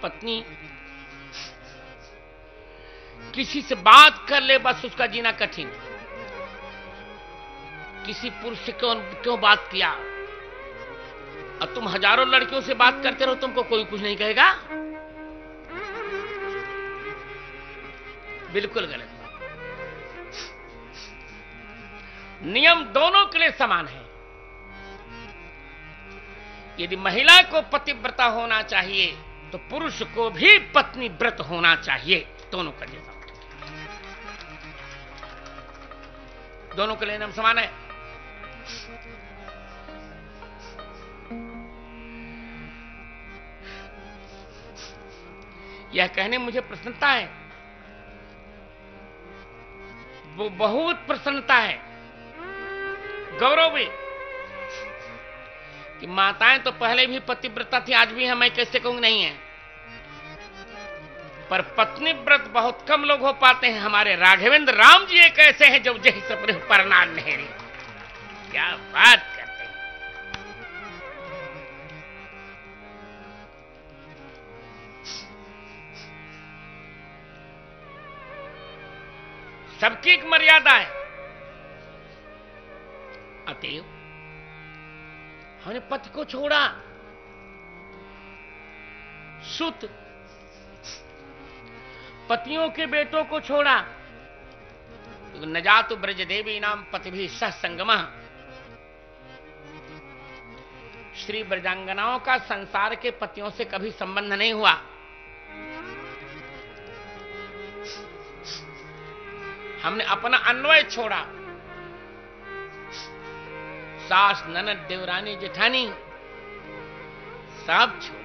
पत्नी किसी से बात कर ले बस उसका जीना कठिन। किसी पुरुष से क्यों बात किया, और तुम हजारों लड़कियों से बात करते रहो, तुमको कोई कुछ नहीं कहेगा? बिल्कुल गलत। नियम दोनों के लिए समान है। यदि महिला को पतिव्रता होना चाहिए तो पुरुष को भी पत्नी व्रत होना चाहिए। दोनों के लिए समान, दोनों के लिए नियम समान है। यह कहने मुझे प्रसन्नता है, वो बहुत प्रसन्नता है, गौरव भी, कि माताएं तो पहले भी पतिव्रता थी, आज भी है, मैं कैसे कहूंगी नहीं है, पर पत्नी व्रत बहुत कम लोग हो पाते हैं। हमारे राघवेंद्र राम जी एक ऐसे हैं जो जही सपने परनाल नहरी। क्या बात करते हैं। सबकी एक मर्यादा है। अतएव हमने पति को छोड़ा, सुत पतियों के बेटों को छोड़ा। न जातु ब्रजदेवी नाम पति भी सह संगम। श्री ब्रजांगनाओं का संसार के पतियों से कभी संबंध नहीं हुआ। हमने अपना अन्वय छोड़ा। सास, ननद, देवरानी, जेठानी सब छोड़ा।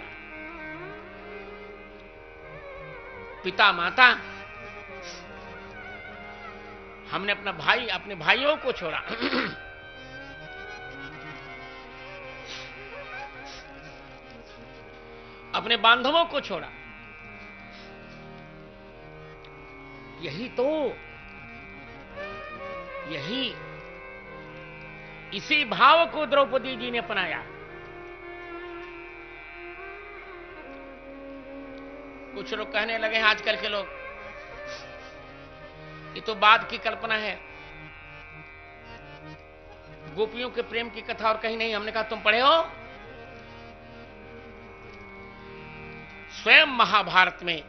पिता, माता, हमने अपना भाई, अपने भाइयों को छोड़ा। अपने बांधवों को छोड़ा। इसी भाव को द्रौपदी जी ने अपनाया। कुछ लोग कहने लगे हैं आजकल के लोग, ये तो बाद की कल्पना है, गोपियों के प्रेम की कथा और कहीं नहीं। हमने कहा तुम पढ़े हो? स्वयं महाभारत में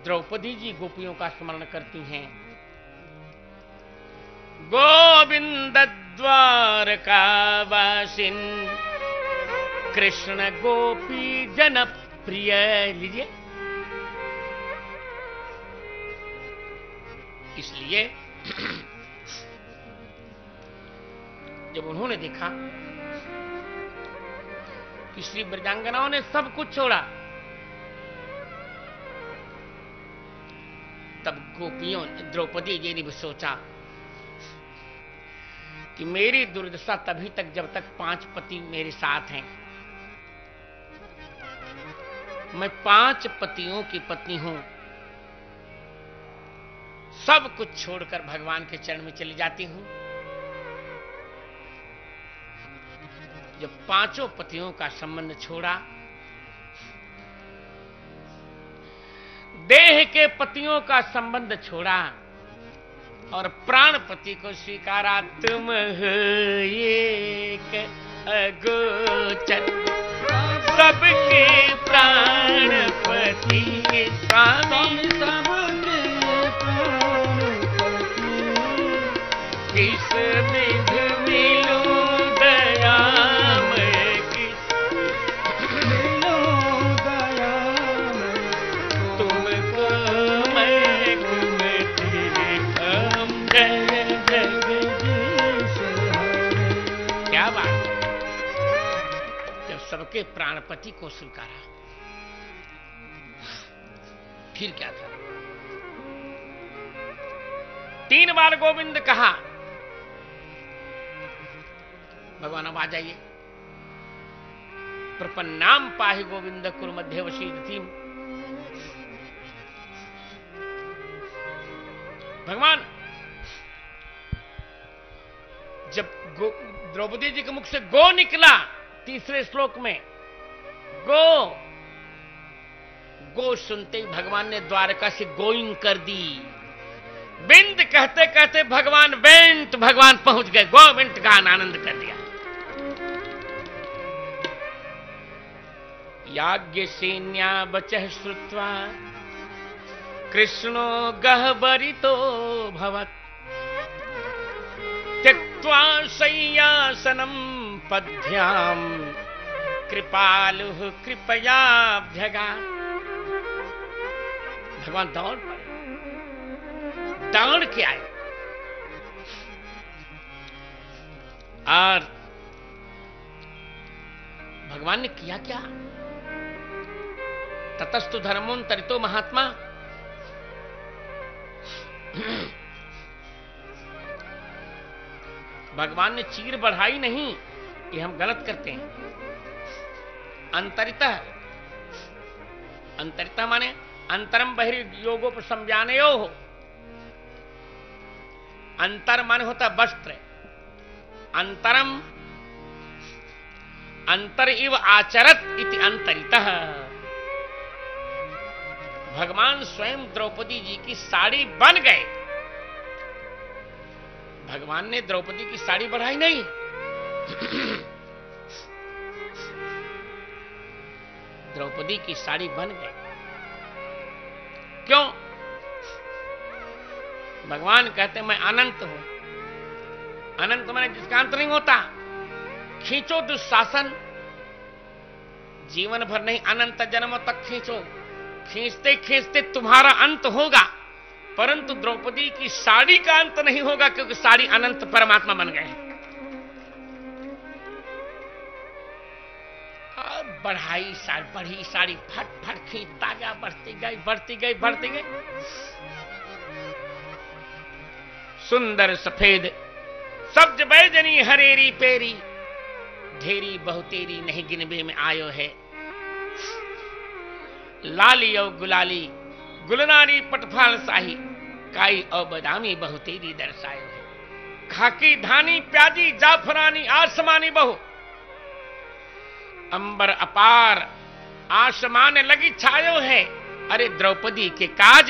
द्रौपदी जी गोपियों का स्मरण करती हैं। गोविंद द्वारका वासिन कृष्ण गोपी जन प्रिय। लीजिए, इसलिए जब उन्होंने देखा कि श्री ब्रजांगनाओं ने सब कुछ छोड़ा, तब गोपियों, द्रौपदी जी ने भी सोचा कि मेरी दुर्दशा तभी तक जब तक 5 पति मेरे साथ हैं। मैं 5 पतियों की पत्नी हूं। सब कुछ छोड़कर भगवान के चरण में चली जाती हूं। जब 5 पतियों का संबंध छोड़ा, देह के पतियों का संबंध छोड़ा और प्राण पति को स्वीकारा। तुम हो एक अगोचर सबके प्राण पति, स्वामी सबके प्राण पति। किस विध मिलूं दयामय, किस मिलूं दयामय, तुमको मैं घुमती हम जय जगदीश हरे। क्या बात! सबके प्राणपति को स्वीकारा, फिर क्या था? 3 बार गोविंद कहा। भगवान अब आ जाइए। प्रपन्नाम पाहि गोविंद कुरु मध्यवशी रतिम। भगवान जब द्रौपदी जी के मुख से गो निकला, तीसरे श्लोक में गो, गो सुनते ही भगवान ने द्वारका से गोइंग कर दी। बिंद कहते कहते भगवान वेंट, भगवान पहुंच गए। गोविंद गान आनंद कर दिया। याज्ञसेन्या वचः श्रुत्वा कृष्णो गह्वरितो भवत्। त्यक्त्वा शय्यासनं पद्भ्यां कृपालुः कृपयाभ्यगात्। भगवान दौड़ पड़े, दौड़ के आए और भगवान ने किया क्या? ततस्तु धर्मोन्तरितो महात्मा। भगवान ने चीर बढ़ाई नहीं, ये हम गलत करते हैं। अंतरिता, अंतरिता माने अंतरम बहिर्योगो पर समझाने हो। अंतर माने होता वस्त्र, अंतरम अंतर इव आचरत इति अंतरितः। भगवान स्वयं द्रौपदी जी की साड़ी बन गए। भगवान ने द्रौपदी की साड़ी बढ़ाई नहीं। द्रौपदी की साड़ी बन गए। क्यों? भगवान कहते मैं अनंत हूं। अनंत माने जिसका अंत नहीं होता। खींचो दुशासन, जीवन भर नहीं, अनंत जन्मों तक खींचो। खींचते खींचते तुम्हारा अंत होगा, परंतु द्रौपदी की साड़ी का अंत नहीं होगा, क्योंकि साड़ी अनंत परमात्मा बन गए हैं। बढ़ाई साड़ी, बढ़ी साड़ी, फट फट खींचता गया, बढ़ती गई बढ़ती गई बढ़ती गई। सुंदर सफेद सब्ज बैजनी हरेरी पेरी, ढेरी बहुतेरी नहीं गिनबे में आयो है। लाली और गुलाली गुलनारी पटफाल साही, काई और बदामी बहुतेरी दर्शायो है। खाकी धानी प्याजी जाफरानी आसमानी बहु, अंबर अपार आसमान लगी छायो है। अरे द्रौपदी के काज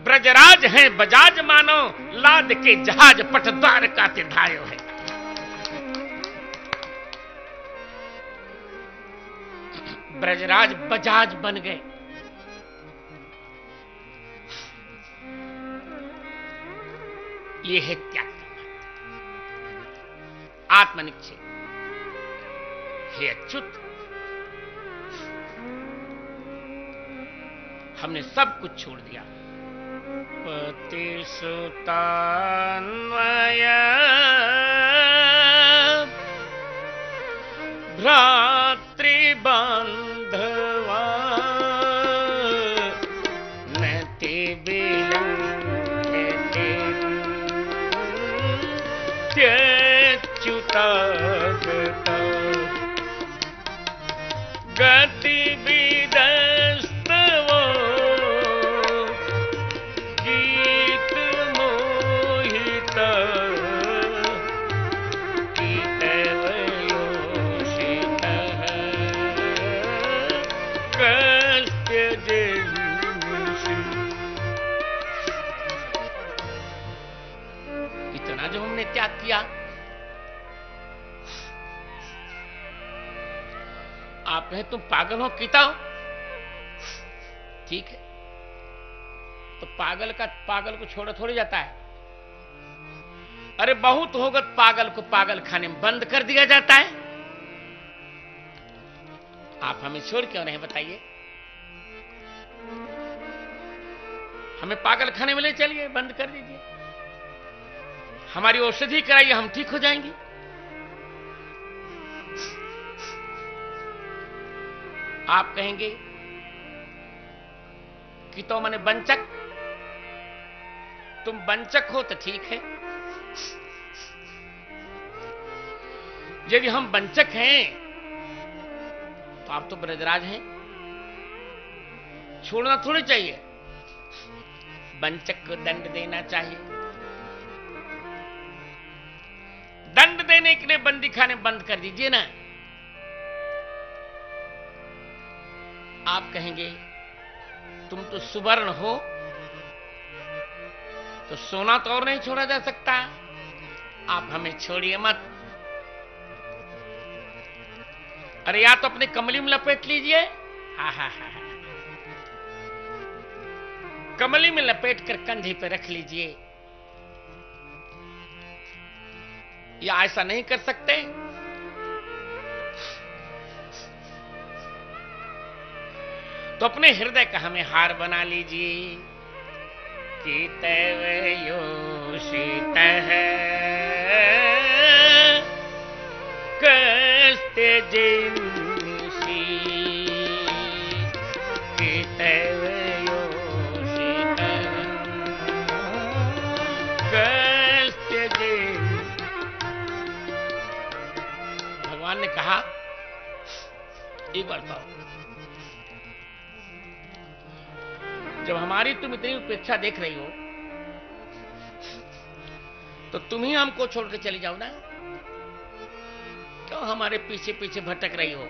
ब्रजराज हैं बजाज मानो, लाद के जहाज पट द्वारका से धायो है। ब्रजराज बजाज बन गए। ये है त्याग का मार्ग, आत्मनिक्षेप। हे अच्युत, हमने सब कुछ छोड़ दिया। पति सुतान्वय भ्रातृबान्धवा, नति विलङ्घ्यते त्यच्युतागता गतिविदस्तवो गीतमोहिता गीतवयोषितः कस्त्यजन्मसि। इतना जो हमने त्याग किया। आप कहें तुम पागल हो कीता हो, ठीक है, तो पागल को छोड़ा थोड़ी जाता है। अरे बहुत होगा पागल को पागल खाने में बंद कर दिया जाता है। आप हमें छोड़ क्यों नहीं बताइए? हमें पागल खाने में ले चलिए, बंद कर दीजिए, हमारी औषधि कराइए, हम ठीक हो जाएंगे। आप कहेंगे कि तो मैंने बंचक, तुम बंचक हो तो ठीक है। यदि हम बंचक हैं तो आप तो ब्रजराज हैं, छोड़ना थोड़ी चाहिए। बंचक को दंड देना चाहिए। दंड देने के लिए बंदी खाने बंद कर दीजिए ना। आप कहेंगे तुम तो सुवर्ण हो, तो सोना तो और नहीं छोड़ा जा सकता। आप हमें छोड़िए मत। अरे या तो अपने कमली में लपेट लीजिए, हा हा हा, कमली में लपेट कर कंधे पे रख लीजिए, या ऐसा नहीं कर सकते तो अपने हृदय का हमें हार बना लीजिए। कि तैव योषित है कस्ते जिनसी, कि तैव योषित कस्ते जिन। भगवान ने कहा एक बार बताओ, जब हमारी तुम इतनी उपेक्षा देख रही हो तो तुम ही हमको छोड़ के चली जाओ ना, क्यों हमारे पीछे पीछे भटक रही हो?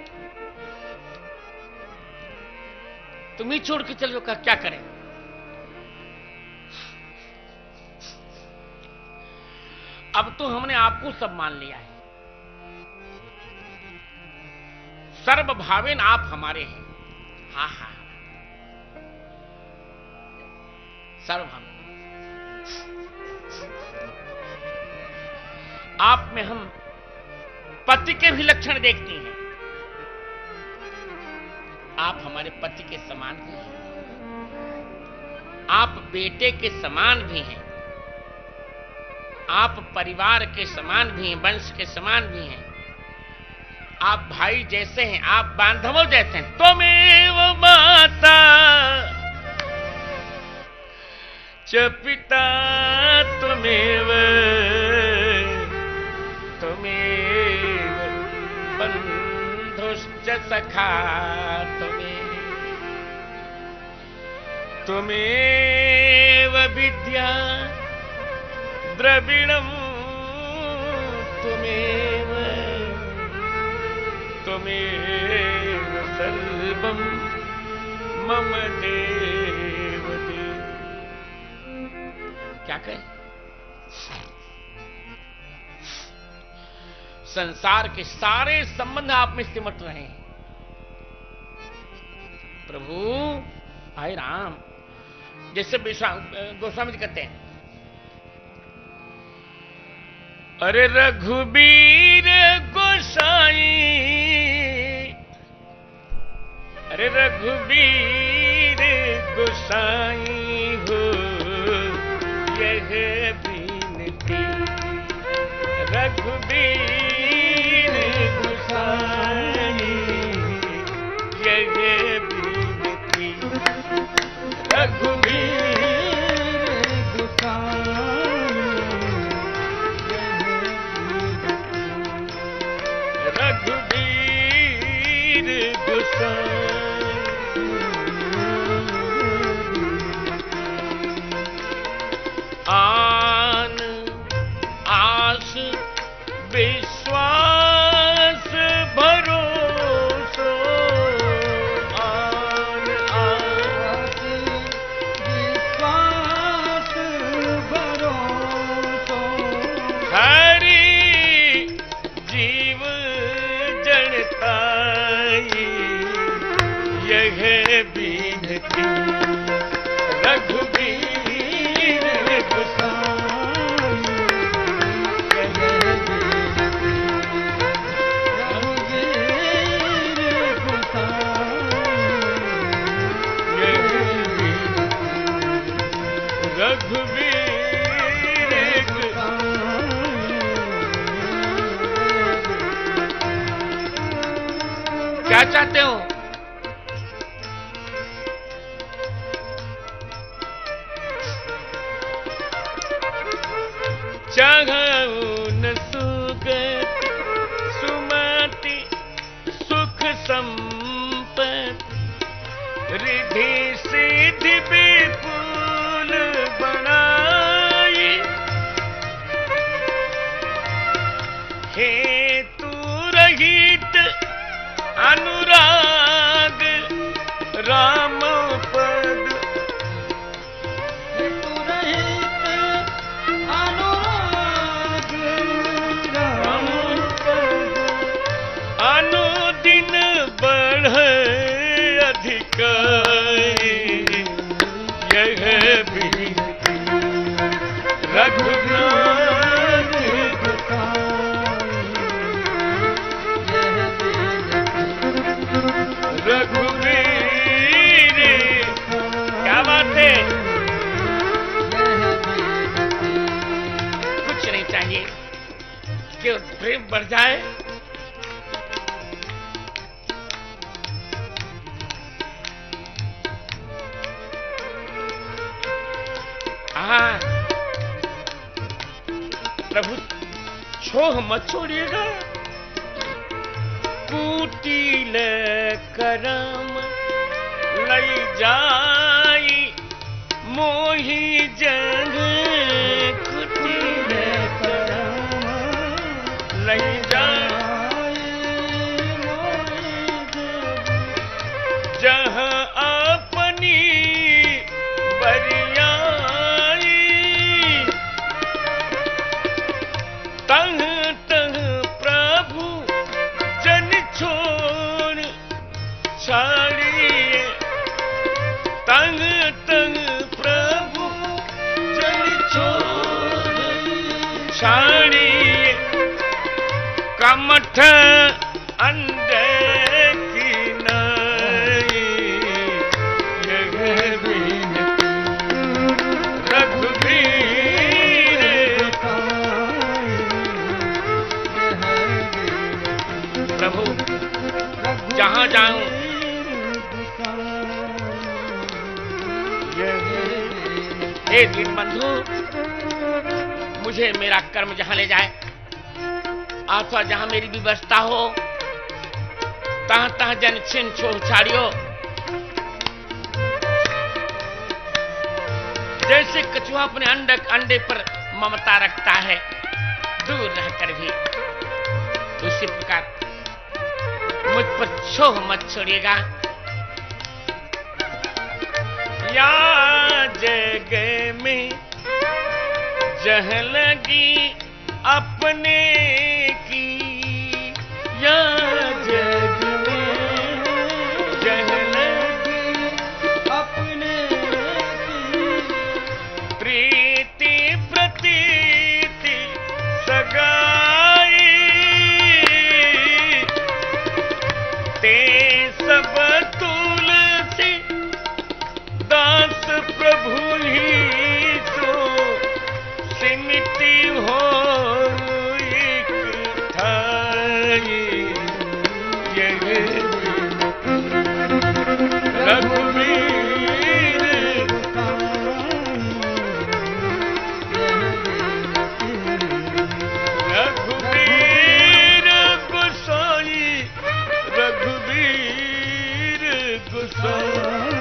तुम ही छोड़ के चले जाओ, क्या करें? अब तो हमने आपको सब मान लिया है, सर्वभावेन आप हमारे हैं। हा हा, सर्वभाव आप में हम पति के भी लक्षण देखते हैं। आप हमारे पति के समान भी हैं, आप बेटे के समान भी हैं, आप परिवार के समान भी हैं, वंश के समान भी हैं, आप भाई जैसे हैं, आप बांधवों जैसे हैं। त्वमेव माता च पिता त्वमेव, त्वमेव बन्धुश्च सखा त्वमेव, त्वमेव विद्या द्रविणं त्वमेव, त्वमेव सर्वं मम देव देव। क्या कहें? संसार के सारे संबंध आप में सिमट रहे हैं। प्रभु भाई राम, जैसे गोस्वामी जी कहते हैं, अरे रघुबीर गोसाई, अरे रघुबीर गोसाई हो यह बीनती, रघुबीर गोसाई यह बीनती, रघुबीर गोसाई रघुबीर गोसाई। आन आस विश्वास भरोसो, आन आस विश्वास भरोसो, हरि जीव जड़ताई यह बीनती, रघुबीर गोसाई यह बीनती, रघुबीर गोसाई यह बीनती, रघुबीर गोसाई। क्या चाहते हो? चाहून सुगति सुमति सुख संपत्ति, रिद्धि सिद्धि विपुल बनाई, हेतु रहित अनुराग राम पद चाहिए कि प्रेम बढ़ जाए। हाँ प्रभु छोह मत छोड़िएगा। कुटिल करम लई जाई मोही जग, कुटिल करम लई जाई मोही जग, जहाँ अपनी बरियाई तह तह प्रभु जन छोड़ छाड़िए, तंग तंग प्रभु जन छोड़ छाड़िए, कमठ अंडे की नाई यह बिनती रघुवीर। प्रभु जहां जाऊं हे दीन बंधु, मुझे मेरा कर्म जहां ले जाए अथवा जहां मेरी व्यवस्था हो तहां तहां जन छिन छोड़ छाड़ियो। जैसे कछुआ अपने अंडे पर ममता रखता है दूर रहकर भी, उसी प्रकार मुझ पर छोह मत छोड़िएगा। या जग में जह लगी अपने की, या जग में जह लगी अपने की, प्रीति प्रतीति सगाई ते सब तुलसी दास प्रभु ही तो सिमटी हो एक थाई, यह रघुवीर रघुवीर गोसाई, रघुवीर गोसाई।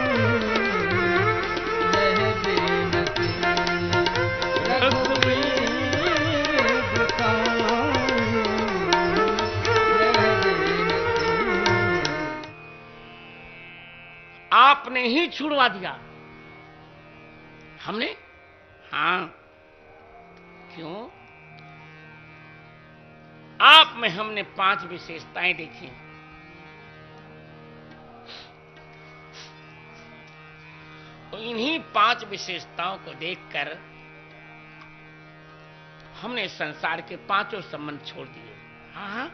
आपने ही छुड़वा दिया हमने। हाँ क्यों? आप में हमने 5 विशेषताएं देखी। तो इन्हीं 5 विशेषताओं को देखकर हमने संसार के 5 संबंध छोड़ दिए। हाँ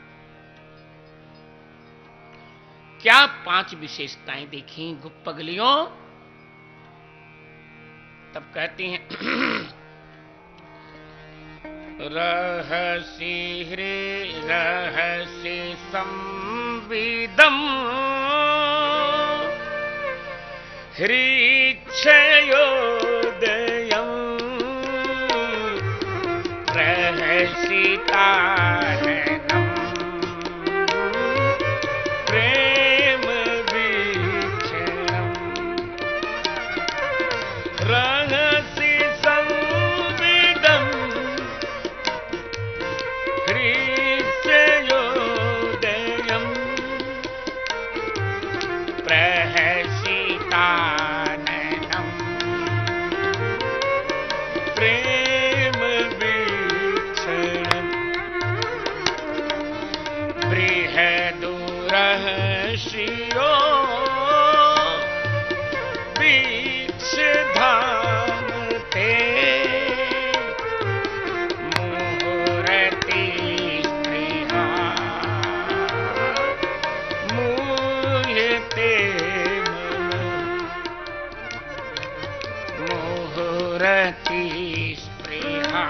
क्या 5 विशेषताएं देखी गुप्पगलियों? तब कहती हैं रहसि रहसि संविदम ह्रीक्षयोदयम् रहसि तारणम् प्रेम वीक्षणम् रहसि संविदम् ह्रीक्षयोदयम् प्रहसिताननम् प्रेम वीक्षणम् बृहदुरहस्यो वीक्षधाम ते मुहुरति स्पृहा मुह्यते मुहुरति स्पृहा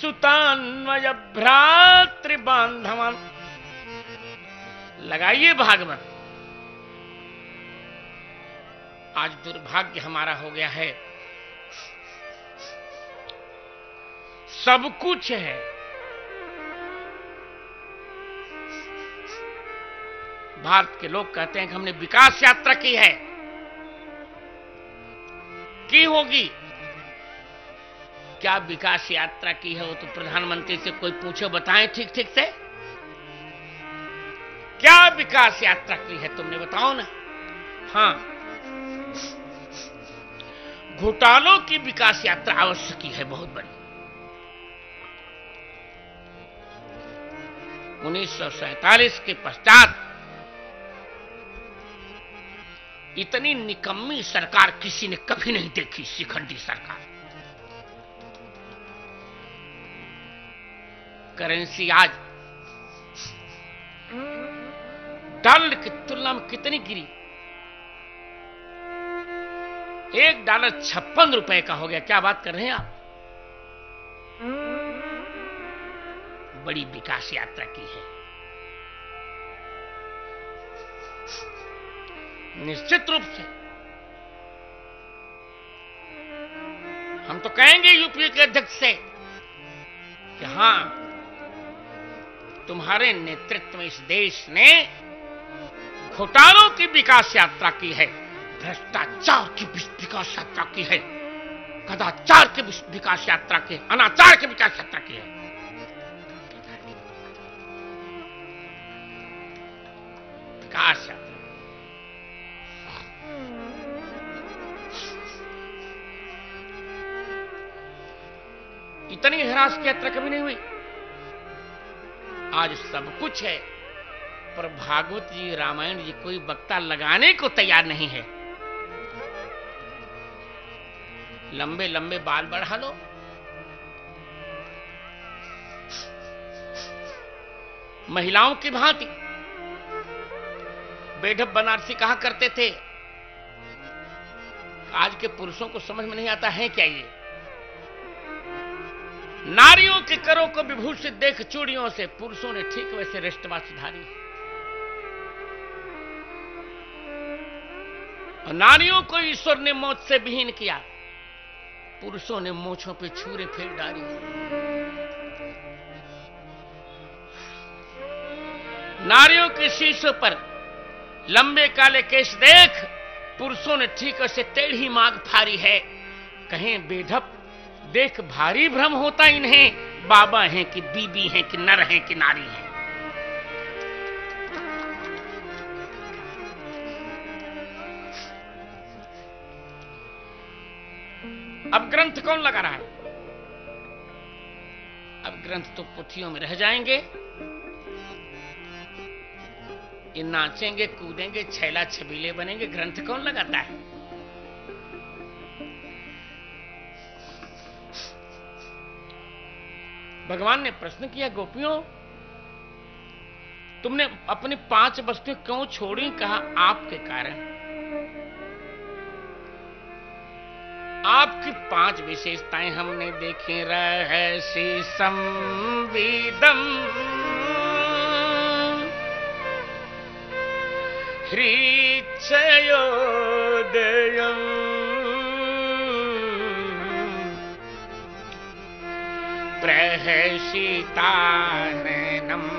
सुतान्वय भ्रातृबांधवान। लगाइए भागवत। आज दुर्भाग्य हमारा हो गया है, सब कुछ है, भारत के लोग कहते हैं कि हमने विकास यात्रा की है, की होगी। क्या विकास यात्रा की है वो तो प्रधानमंत्री से कोई पूछो, बताएं ठीक ठीक से, क्या विकास यात्रा की है तुमने, बताओ ना। हां, घोटालों की विकास यात्रा अवश्य की है, बहुत बड़ी। 1947 के पश्चात इतनी निकम्मी सरकार किसी ने कभी नहीं देखी, शिखंडी सरकार। करेंसी आज डॉलर की तुलना में कितनी गिरी, $1 ₹56 का हो गया। क्या बात कर रहे हैं आप, बड़ी विकास यात्रा की है। निश्चित रूप से हम तो कहेंगे यूपीए के अध्यक्ष से कि हां, तुम्हारे नेतृत्व में इस देश ने घोटालों की विकास यात्रा की है, भ्रष्टाचार की विकास यात्रा की है, कदाचार की विकास यात्रा की, अनाचार की विकास यात्रा की है। विकास यात्रा इतनी विकास की यात्रा कभी नहीं हुई। आज सब कुछ है, पर भागवत जी, रामायण जी कोई वक्ता लगाने को तैयार नहीं है। लंबे लंबे बाल बढ़ा लो, महिलाओं की भांति। बेढप बनारसी कहा करते थे, आज के पुरुषों को समझ में नहीं आता है क्या ये। नारियों के करों को विभूषित देख चूड़ियों से पुरुषों ने ठीक वैसे रिश्तवा सुधारी, और नारियों को ईश्वर ने मौत से विहीन किया, पुरुषों ने मूंछों पे छुरे फेर डाली। नारियों के शीशों पर लंबे काले केश देख पुरुषों ने ठीक वैसे टेढ़ी मांग फारी है। कहें बेढप देख भारी भ्रम होता इन्हें, बाबा हैं कि बीबी हैं कि नर हैं कि नारी हैं। अब ग्रंथ कौन लगा रहा है, अब ग्रंथ तो पुथियों में रह जाएंगे। ये नाचेंगे कूदेंगे छैला छबीले बनेंगे, ग्रंथ कौन लगाता है। भगवान ने प्रश्न किया, गोपियों तुमने अपनी 5 वस्तुएं क्यों छोड़ी। कहा, आपके कारण। आपकी 5 विशेषताएं हमने देखी। रहसि संविदम ह्रीक्षयोदयम् प्रहसिताननम्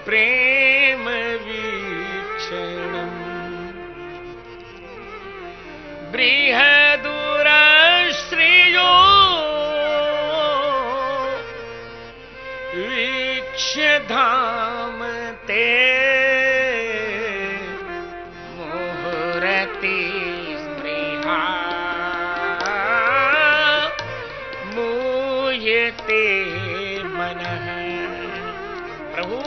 प्रेम वीक्षणम् बृहदुरश्रियो वीक्ष्य धाम ते मुहुरति स्पृहा मूयते मनः। प्रभु,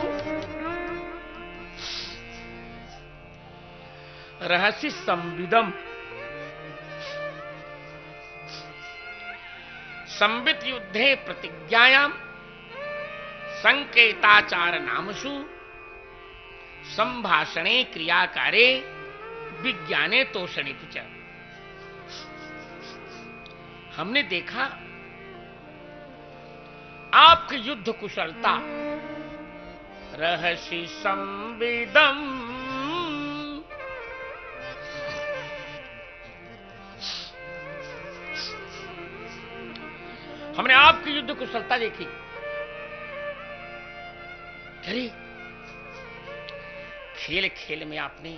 रहस्य संविदम, संवित युद्धे प्रतिज्ञायाम संकेताचार नामसु संभाषणे क्रियाकारे विज्ञाने तोषणे च। हमने देखा आपकी युद्ध कुशलता, रहसि संविदम, हमने आपकी युद्ध कुशलता देखी। अरे खेल खेल में आपने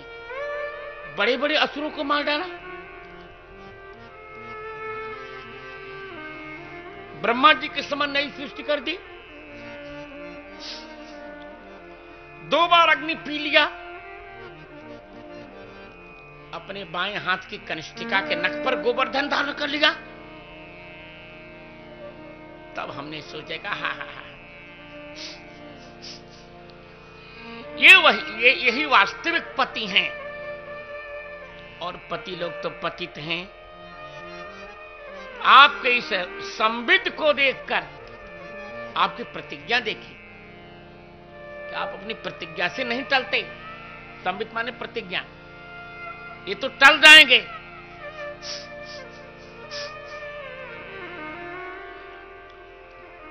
बड़े बड़े असुरों को मार डाला। ब्रह्मा जी के समान नई सृष्टि कर दी। 2 बार अग्नि पी लिया। अपने बाएं हाथ की कनिष्ठिका के नख पर गोवर्धन धारण कर लिया। तब हमने सोचेगा हा हा हा, यही वास्तविक पति हैं। और पति लोग तो पतित हैं। आपके इस संबित को देखकर आपकी प्रतिज्ञा देखी कि आप अपनी प्रतिज्ञा से नहीं टलते। संबित माने प्रतिज्ञा, ये तो टल जाएंगे।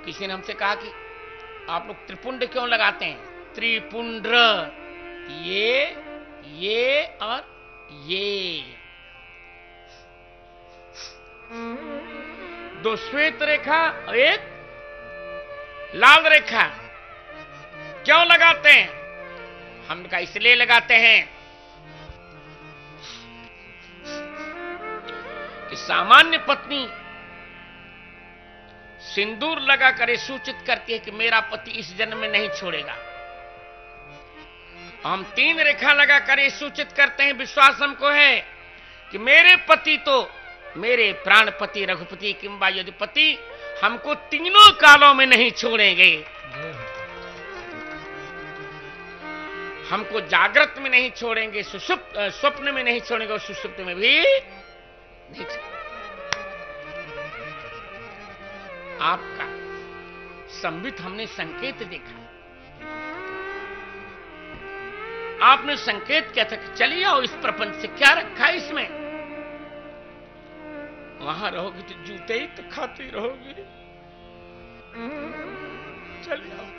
किसी ने हमसे कहा कि आप लोग त्रिपुंड क्यों लगाते हैं? त्रिपुंड्र, ये और ये 2 श्वेत रेखा और 1 लाल रेखा क्यों लगाते हैं? हम का इसलिए लगाते हैं कि सामान्य पत्नी सिंदूर लगाकर ये सूचित करती है कि मेरा पति इस जन्म में नहीं छोड़ेगा। हम 3 रेखा लगाकर ये सूचित करते हैं, विश्वास हमको है कि मेरे पति तो मेरे प्राणपति रघुपति किंबा यदुपति हमको तीनों कालों में नहीं छोड़ेंगे। हमको जागृत में नहीं छोड़ेंगे, सुषुप्त स्वप्न में नहीं छोड़ेंगे और सुषुप्त में भी नहीं छोड़ेंगे। आपका संबित हमने संकेत देखा। आपने संकेत किया था कि चलिए आओ, इस प्रपंच से क्या रखा है इसमें? वहां रहोगे तो जूते ही तो खाती रहोगी। चलिए आओ।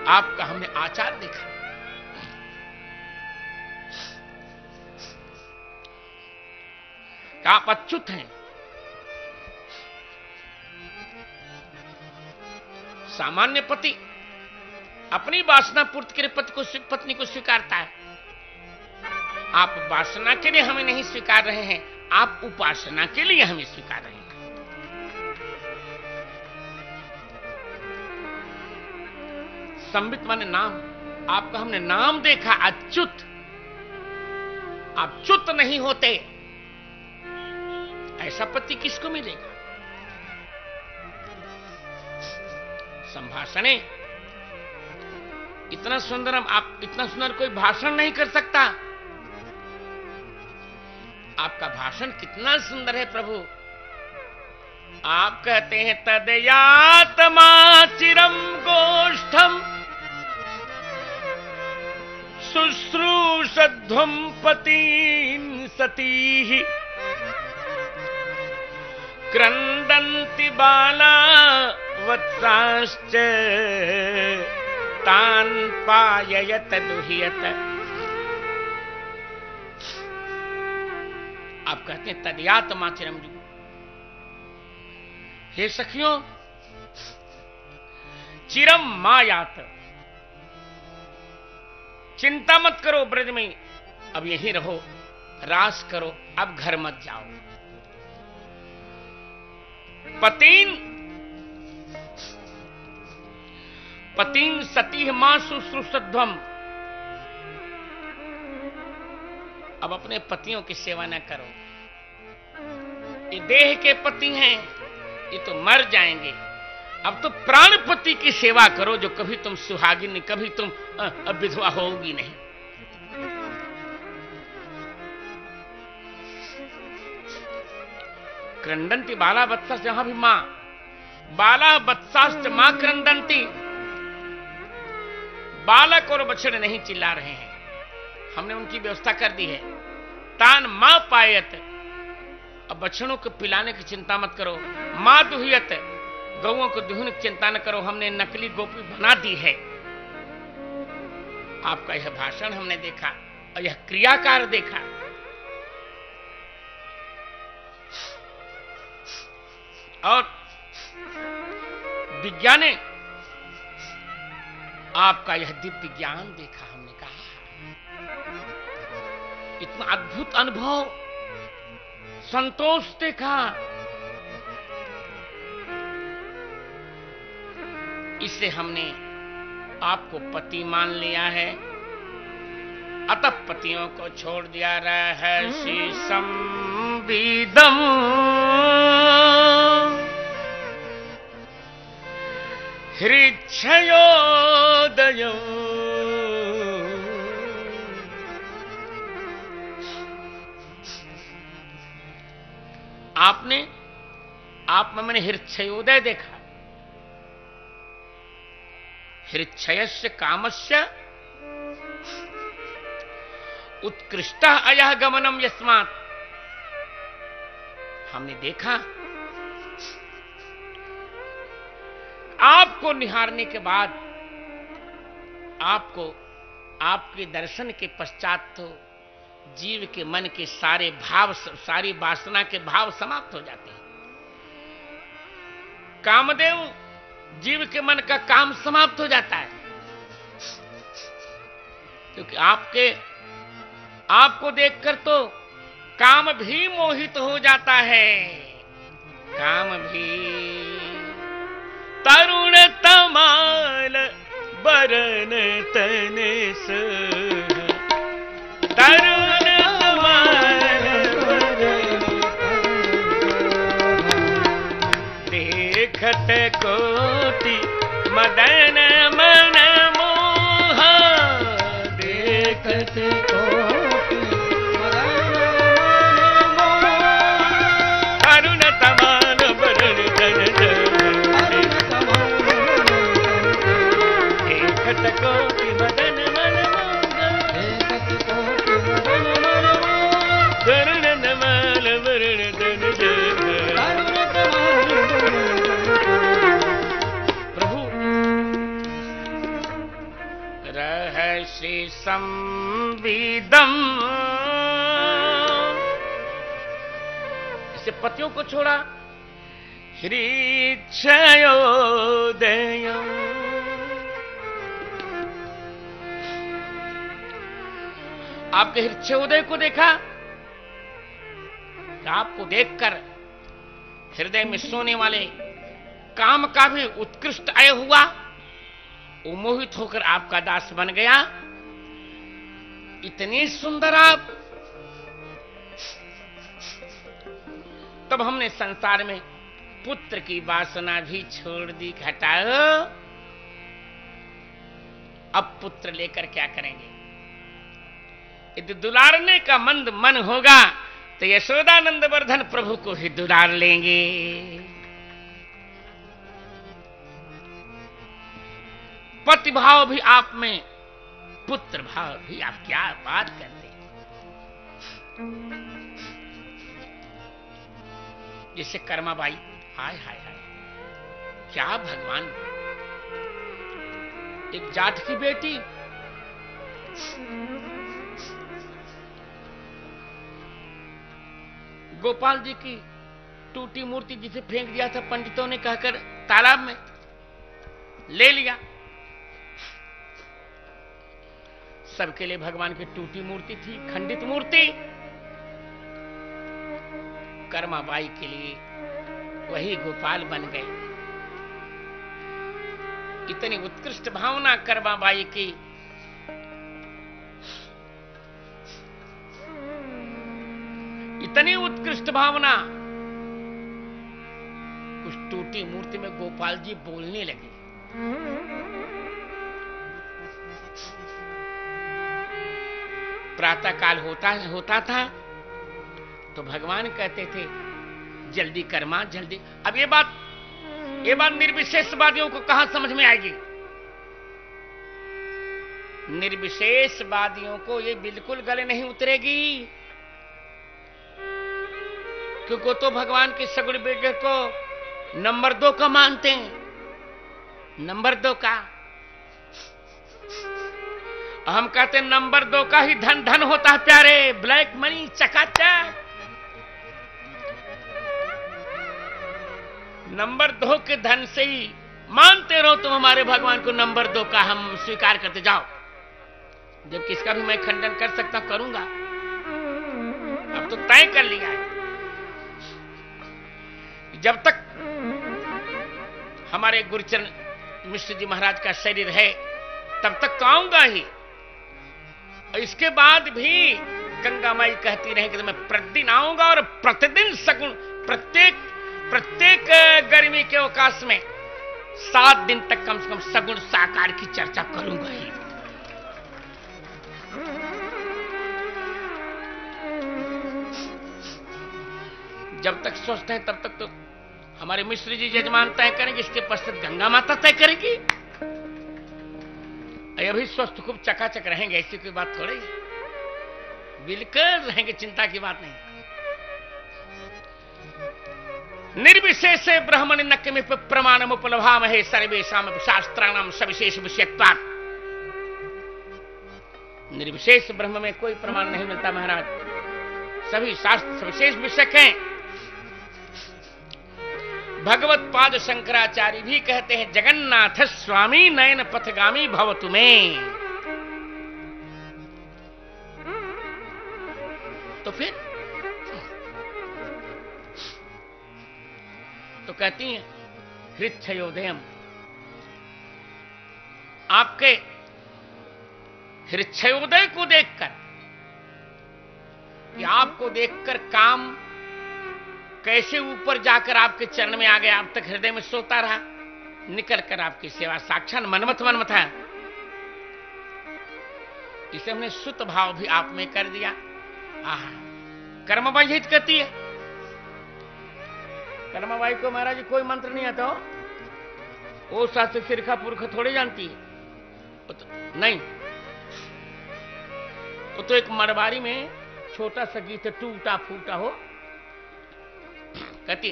आपका हमने आचार देखा। आप अच्युत हैं। सामान्य पति अपनी वासना पूर्ति के लिए पत्नी को स्वीकारता है। आप वासना के लिए हमें नहीं स्वीकार रहे हैं, आप उपासना के लिए हमें स्वीकार रहे हैं। संबित माने नाम। आपका हमने नाम देखा, अच्युत। आप च्युत नहीं होते। ऐसा पति किसको मिलेगा? संभाषण इतना सुंदर, आप इतना सुंदर कोई भाषण नहीं कर सकता। आपका भाषण कितना सुंदर है प्रभु। आप कहते हैं तदयात्मा चिरम गोष्ठम शुश्रूषध्वं पतीन् सतीः क्रंदन्ति बाला वत्साश्च तान् पाययत दुह्यत। आप कहते हैं तदयात्मा चिरम। हे सखियों, चिरम मायात, चिंता मत करो ब्रज में, अब यहीं रहो, रास करो, अब घर मत जाओ। पतीन सती मां शुश्रूषध्वम। अब अपने पतियों की सेवा न करो। ये देह के पति हैं, ये तो मर जाएंगे। अब तो प्राणपति की सेवा करो, जो कभी तुम सुहागिन, कभी तुम विधवा होगी नहीं। क्रंदंती बाला वत्साश्च, यहां भी मां बाला वत्साश्च मां क्रंदंती। बालक और बछड़े नहीं चिल्ला रहे हैं, हमने उनकी व्यवस्था कर दी है। तान मां पायत। अब बछड़ों को पिलाने की चिंता मत करो, मां दुहियत, गौओं को दुहने की चिंता न करो, हमने नकली गोपी बना दी है। आपका यह भाषण हमने देखा और यह क्रियाकार देखा। और विज्ञान ने आपका यह दिव्य ज्ञान देखा। हमने कहा इतना अद्भुत अनुभव, संतोष देखा। इससे हमने आपको पति मान लिया है, अतः पतियों को छोड़ दिया। रहसि संविदम हृच्छयोदयम्। आप में मैंने हृच्छयोदय देखा। हृच्छयस्य कामस्य उत्कृष्टः अयः गमनम यस्मात्। हमने देखा आपको निहारने के बाद, आपके दर्शन के पश्चात तो जीव के मन के सारे भाव, सारी वासना के भाव समाप्त हो जाते हैं। कामदेव जीव के मन का काम समाप्त हो जाता है, क्योंकि आपको देखकर तो काम भी मोहित हो जाता है। काम भी तरुण तमाल बरन तने से, तरुण तमाल देखत कोटि मदन मन मोह। देखत कोटि मदन मोह, तरुण तमाल बरन तने से, कोटि मदन मन मोह। तरुण तमाल बरन तने से। प्रभु रहसि संविदम, इसे पतियों को छोड़ा। हृच्छयोदयम्, आपके हृच्छयोदय को देखा। आपको देखकर हृदय में सोने वाले काम का भी उत्कृष्ट आय हुआ, वो मोहित होकर आपका दास बन गया। इतनी सुंदर आप। तब हमने संसार में पुत्र की वासना भी छोड़ दी। घटाओ, अब पुत्र लेकर क्या करेंगे? यदि दुलारने का मंद मन होगा तो यशोदानंद वर्धन प्रभु को ही दुलार लेंगे। पति भाव भी आप में, पुत्र भाव भी। आप क्या बात करते हैं? जैसे कर्माबाई, हाय हाय हाय, क्या भगवान। एक जाट की बेटी गोपाल जी की टूटी मूर्ति जिसे फेंक दिया था पंडितों ने कहकर तालाब में, ले लिया। सबके लिए भगवान की टूटी मूर्ति थी, खंडित मूर्ति। कर्माबाई के लिए वही गोपाल बन गए। इतनी उत्कृष्ट भावना कर्माबाई की। इतनी उत्कृष्ट भावना, उस टूटी मूर्ति में गोपाल जी बोलने लगे। प्रातः काल होता था तो भगवान कहते थे जल्दी कर्मा जल्दी। अब ये बात निर्विशेषवादियों को कहां समझ में आएगी? निर्विशेषवादियों को ये बिल्कुल गले नहीं उतरेगी। क्योंकि तो भगवान के सगुण बेटे को नंबर 2 का मानते हैं, नंबर 2 का। हम कहते हैं नंबर 2 का ही धन धन होता है प्यारे, ब्लैक मनी चकाचक। नंबर 2 के धन से ही मानते रहो तुम हमारे भगवान को, नंबर 2 का हम स्वीकार करते जाओ। जब किसका भी मैं खंडन कर सकता करूंगा, अब तो तय कर लिया है। जब तक हमारे गुरुचरण मिश्र जी महाराज का शरीर है तब तक तो आऊंगा ही। इसके बाद भी गंगा माई कहती रहे कि मैं प्रतिदिन आऊंगा और प्रतिदिन सगुण प्रत्येक गर्मी के अवकाश में 7 दिन तक कम से कम सगुण साकार की चर्चा करूंगा ही। जब तक स्वस्थ है तब तक तो हमारे मिश्र जी यजमान तय करेंगे, इसके पश्चात गंगा माता तय करेगी। अभी स्वस्थ खूब चकाचक रहेंगे, ऐसी कोई बात थोड़ी, बिल्कुल रहेंगे, चिंता की बात नहीं। निर्विशेष ब्रह्मण नक्कमे प्रमाणम उपलभामहे सर्वेषाम शास्त्राणाम सविशेष विषयत्वात्। निर्विशेष ब्रह्म में कोई प्रमाण नहीं मिलता महाराज, सभी शास्त्र सविशेष विषय हैं। भगवत पाद शंकराचार्य भी कहते हैं जगन्नाथ स्वामी नयन पथगामी भवतु में। तो फिर तो कहती हैं हृच्छयोदयम, आपके हृच्छयोदय को देखकर, कि आपको देखकर काम कैसे ऊपर जाकर आपके चरण में आ गया, अब तक हृदय में सोता रहा, निकल कर आपकी सेवा साक्षात मनमथ है। इसे हमने सुत भाव भी आप में कर दिया। आहा, कर्मबाई हित कहती है। कर्मबाई को महाराज कोई मंत्र नहीं आता हो, वो शास्त्र सिरखा पुरख थोड़ी जानती है, नहीं। वो तो एक मरबारी में छोटा सा गीत टूटा फूटा हो, कहती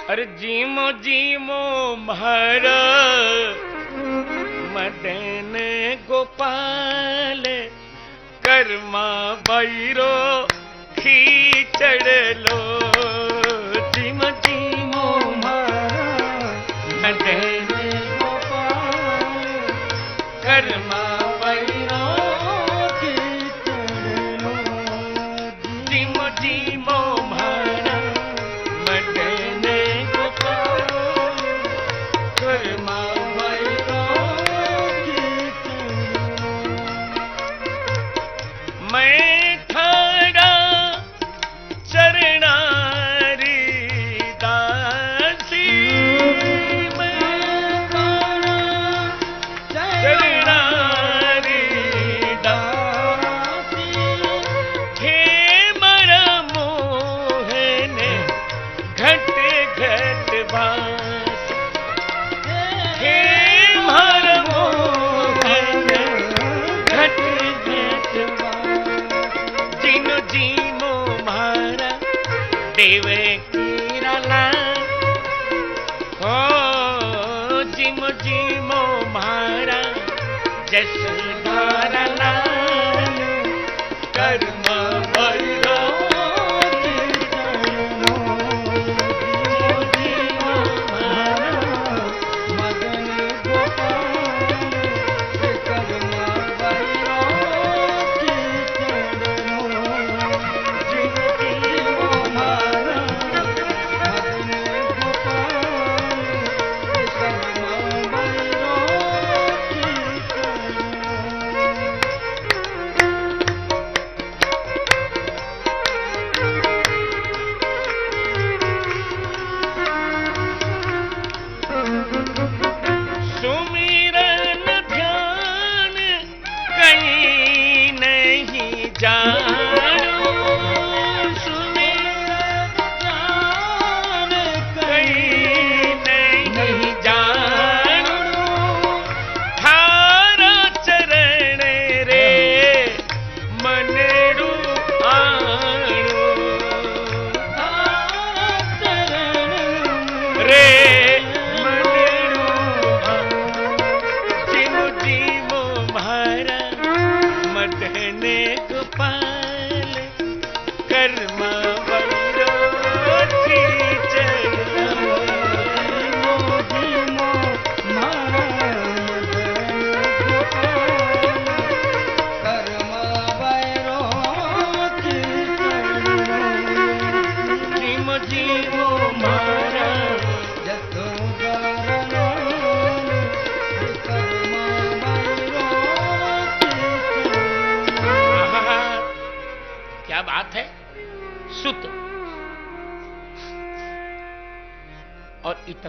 अरे जीमो जीमो महारा मदन गोपाल कर्मा बैरो खींचड़ लो। जीमो जीमो महारा मदन गोपाल कर्मा बैरो खींचड़ लो। जीमो जीमो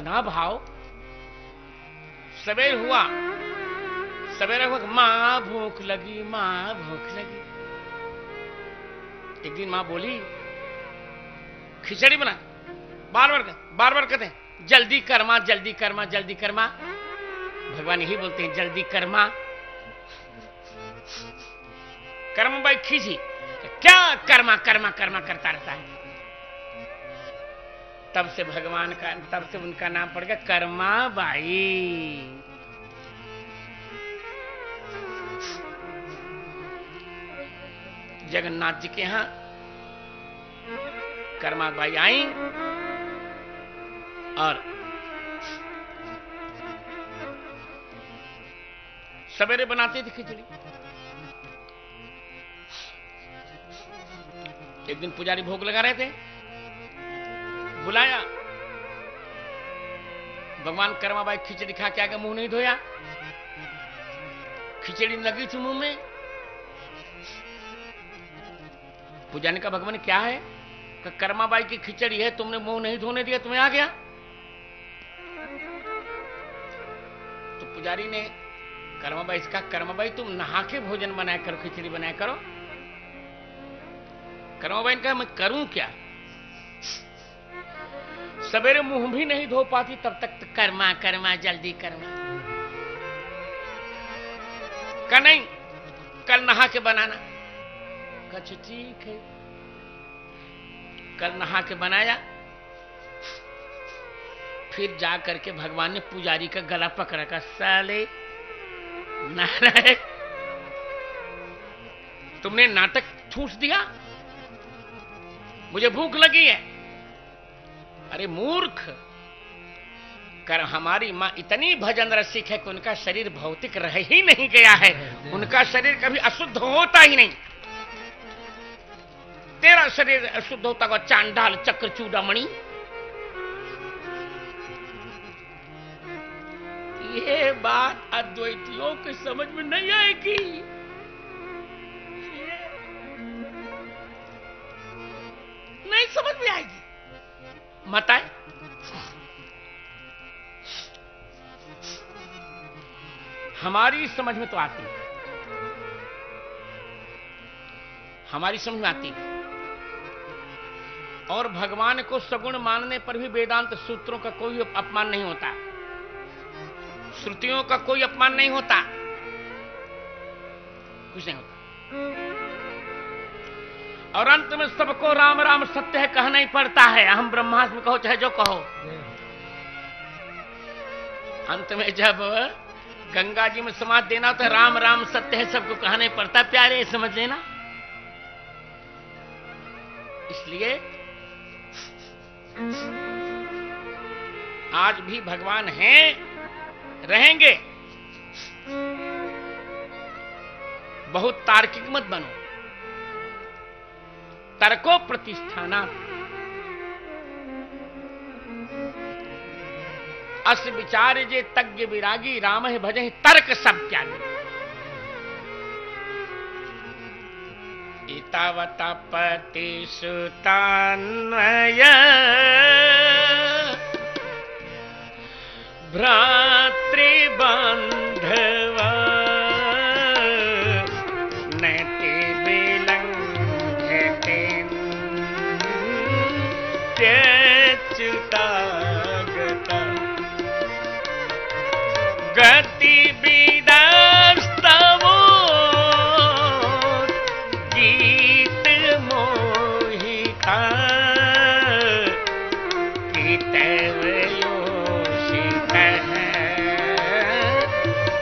इतना भाव। सवेर हुआ, सवेरे हुआ, मां भूख लगी, मां भूख लगी। एक दिन मां बोली खिचड़ी बना। बार बार कहते हैं जल्दी कर्मा, जल्दी कर्मा, जल्दी कर्मा। भगवान यही बोलते हैं जल्दी कर्मा। कर्म बाई खींची, क्या कर्मा कर्मा कर्मा करता रहता है। तब से भगवान का, तब से उनका नाम पड़ गया कर्मा बाई। जगन्नाथ जी के यहां कर्मा बाई आई और सवेरे बनाती थी खिचड़ी। एक दिन पुजारी भोग लगा रहे थे, बुलाया। भगवान कर्माबाई खिचड़ी खा के आगे मुंह नहीं धोया, खिचड़ी लगी थी मुंह में। पुजारी का भगवान क्या है? कर्माबाई की खिचड़ी है, तुमने मुंह नहीं धोने दिया, तुम्हें आ गया। तो पुजारी ने कर्माबाई इसका, कर्माबाई तुम नहा के भोजन बनाया करो, खिचड़ी बनाया करो। कर्माबाई ने कहा मैं करूं क्या? सवेरे मुंह भी नहीं धो पाती तब तक तो कर्मा कर्मा जल्दी कर्मा। कहा नहीं, कल नहा के बनाना। कहा ठीक है। कल नहा के बनाया। फिर जा करके भगवान ने पुजारी का गला पकड़ा, का साले नारायण तुमने नाटक ठूस दिया, मुझे भूख लगी है। अरे मूर्ख, कर हमारी मां इतनी भजन रसिक है कि उनका शरीर भौतिक रह ही नहीं गया है, उनका शरीर कभी अशुद्ध होता ही नहीं। तेरा शरीर अशुद्ध होता हुआ चांडाल चक्र चूड़ामणि। ये बात अद्वैतियों के समझ में नहीं आएगी। नहीं समझ में आएगी। मत आए। हमारी समझ में तो आती है, हमारी समझ में आती है। और भगवान को सगुण मानने पर भी वेदांत सूत्रों का कोई अपमान नहीं होता, श्रुतियों का कोई अपमान नहीं होता, कुछ नहीं होता। और अंत में सबको राम राम सत्य है कहना ही पड़ता है। अहम ब्रह्मास्मि कहो चाहे जो कहो। अंत में जब गंगा जी में समाधि देना तो राम राम सत्य है सबको कहना ही पड़ता है। प्यारे समझ लेना। इसलिए आज भी भगवान हैं, रहेंगे। बहुत तार्किक मत बनो। तर्को प्रतिष्ठाना अस विचार जे तज्ञ विरागी राम है भजे तर्क सब त्यागी। इतावता पति सुतान्वय भ्रातृबंधवा नति विलंघते च्युतागता गति विदास्तवो गीत मोहिता गीतवयोषित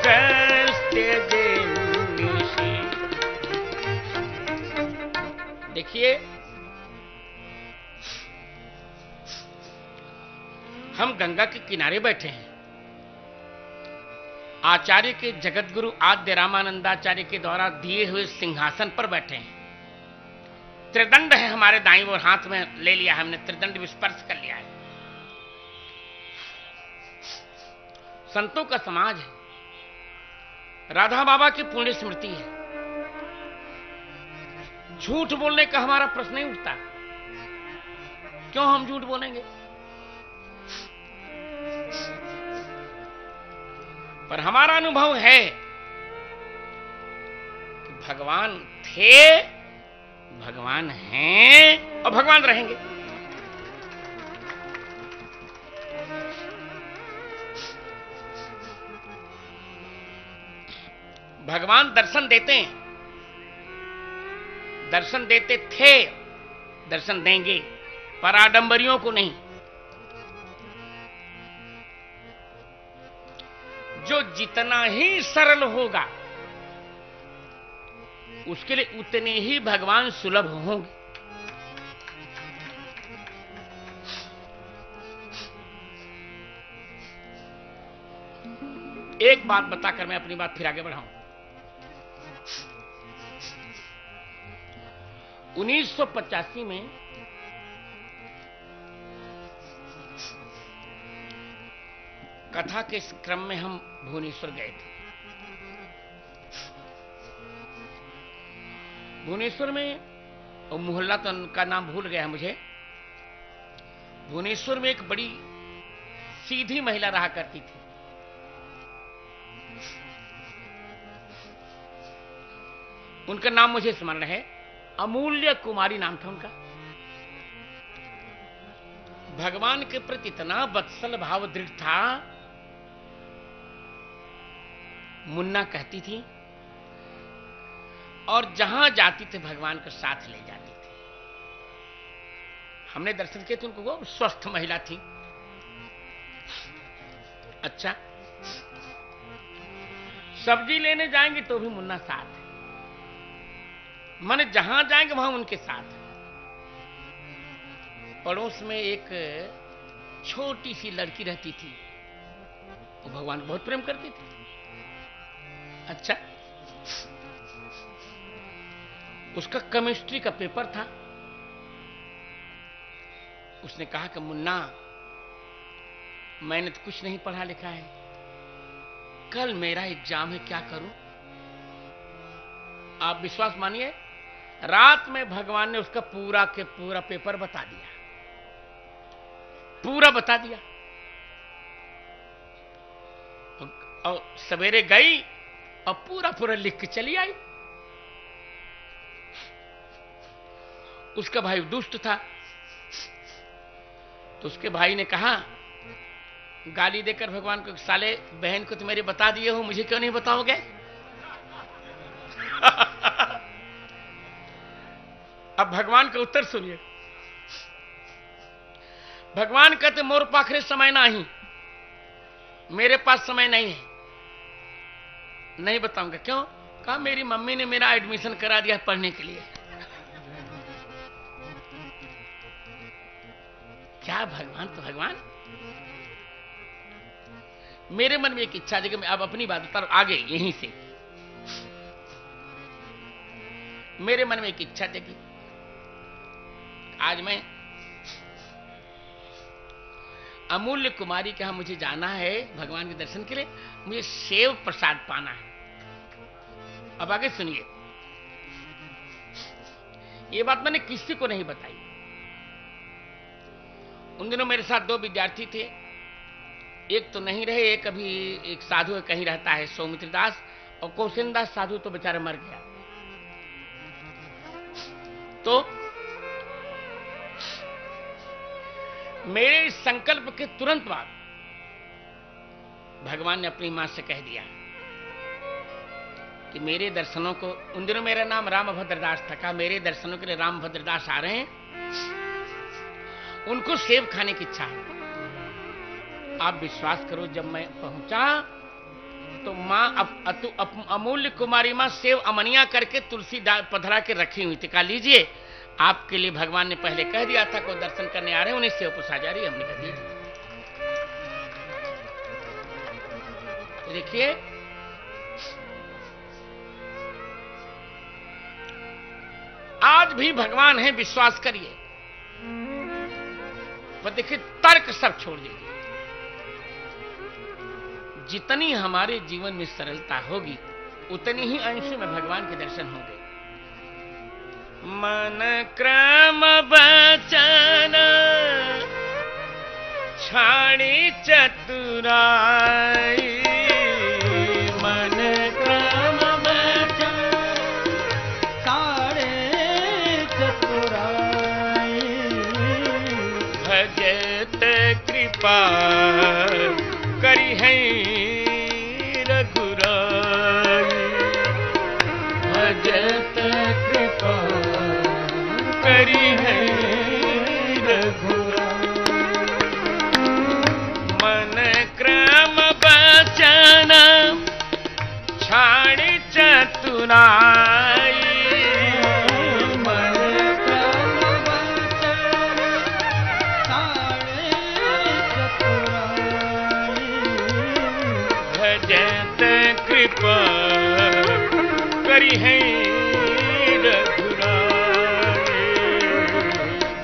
कस्त्य जिन्निषि। देखिए, हम गंगा के किनारे बैठे हैं, आचार्य के जगतगुरु आद्य रामानंदाचार्य के द्वारा दिए हुए सिंहासन पर बैठे हैं। त्रिदंड है हमारे दाईं ओर, हाथ में ले लिया, हमने त्रिदंड विस्पर्श कर लिया है। संतों का समाज है, राधा बाबा की पुण्य स्मृति है। झूठ बोलने का हमारा प्रश्न नहीं उठता। क्यों हम झूठ बोलेंगे? पर हमारा अनुभव है कि भगवान थे, भगवान हैं और भगवान रहेंगे। भगवान दर्शन देते हैं, दर्शन देते थे, दर्शन देंगे, पर आडंबरियों को नहीं। जो जितना ही सरल होगा उसके लिए उतने ही भगवान सुलभ होंगे। एक बात बताकर मैं अपनी बात फिर आगे बढ़ाऊं। 1985 में कथा के इस क्रम में हम भुवनेश्वर गए थे। भुवनेश्वर में, और मोहल्ला तो का नाम भूल गया है मुझे, भुवनेश्वर में एक बड़ी सीधी महिला रहा करती थी। उनका नाम मुझे स्मरण है, अमूल्य कुमारी नाम था उनका। भगवान के प्रति इतना वत्सल भाव दृढ़ था, मुन्ना कहती थी, और जहां जाती थे भगवान को साथ ले जाती थी। हमने दर्शन किए थे उनको, वो स्वस्थ महिला थी। अच्छा, सब्जी लेने जाएंगे तो भी मुन्ना साथ है, माने जहां जाएंगे वहां उनके साथ। पड़ोस में एक छोटी सी लड़की रहती थी, वो भगवान बहुत प्रेम करती थी। अच्छा, उसका केमिस्ट्री का पेपर था। उसने कहा कि मुन्ना, मैंने तो कुछ नहीं पढ़ा लिखा है, कल मेरा एग्जाम है, क्या करूं? आप विश्वास मानिए, रात में भगवान ने उसका पूरा के पूरा पेपर बता दिया, पूरा बता दिया। और सवेरे गई और पूरा पूरा लिख के चली आई। उसका भाई दुष्ट था, तो उसके भाई ने कहा, गाली देकर भगवान को, साले बहन को तो मेरे बता दिए हो, मुझे क्यों नहीं बताओगे? अब भगवान का उत्तर सुनिए। भगवान कहते, मोर पाखरे समय नहीं, मेरे पास समय नहीं है, नहीं बताऊंगा। क्यों? कहा, मेरी मम्मी ने मेरा एडमिशन करा दिया पढ़ने के लिए। क्या भगवान तो भगवान। मेरे मन में एक इच्छा थी कि मैं अब अपनी बात बता रहा हूं आगे यहीं से। मेरे मन में एक इच्छा थी कि आज मैं अमूल्य कुमारी के यहां मुझे जाना है भगवान के दर्शन के लिए, मुझे सेव प्रसाद पाना है। अब आगे सुनिए, ये बात मैंने किसी को नहीं बताई। उन दिनों मेरे साथ दो विद्यार्थी थे, एक तो नहीं रहे, एक अभी एक साधु कहीं रहता है, सौमित्र दास, और कौशिक दास साधु तो बेचारा मर गया। तो मेरे इस संकल्प के तुरंत बाद भगवान ने अपनी मां से कह दिया कि मेरे दर्शनों को, उन दिनों मेरा नाम रामभद्रदास था, कहा मेरे दर्शनों के लिए रामभद्रदास आ रहे हैं, उनको सेब खाने की इच्छा है। आप विश्वास करो, जब मैं पहुंचा तो मां अमूल्य कुमारी मां सेब अमनिया करके तुलसी पधरा के रखी हुई थी। कहा, लीजिए, आपके लिए भगवान ने पहले कह दिया था को दर्शन करने आ रहे हैं, उन्हें सेव पुसा जा रही है। हमने कह दिया, देखिए आज भी भगवान है, विश्वास करिए। पर देखिए, तर्क सब छोड़ दीजिए। जितनी हमारे जीवन में सरलता होगी उतनी ही अंश में भगवान के दर्शन होंगे। मन क्रम बचन छाड़ी चतुराई, करी है रघुराई, भजत कृपा करी है रघुराई। मन क्रम बचन छाड़ी चतुराई, कृपा करी है रघुराई,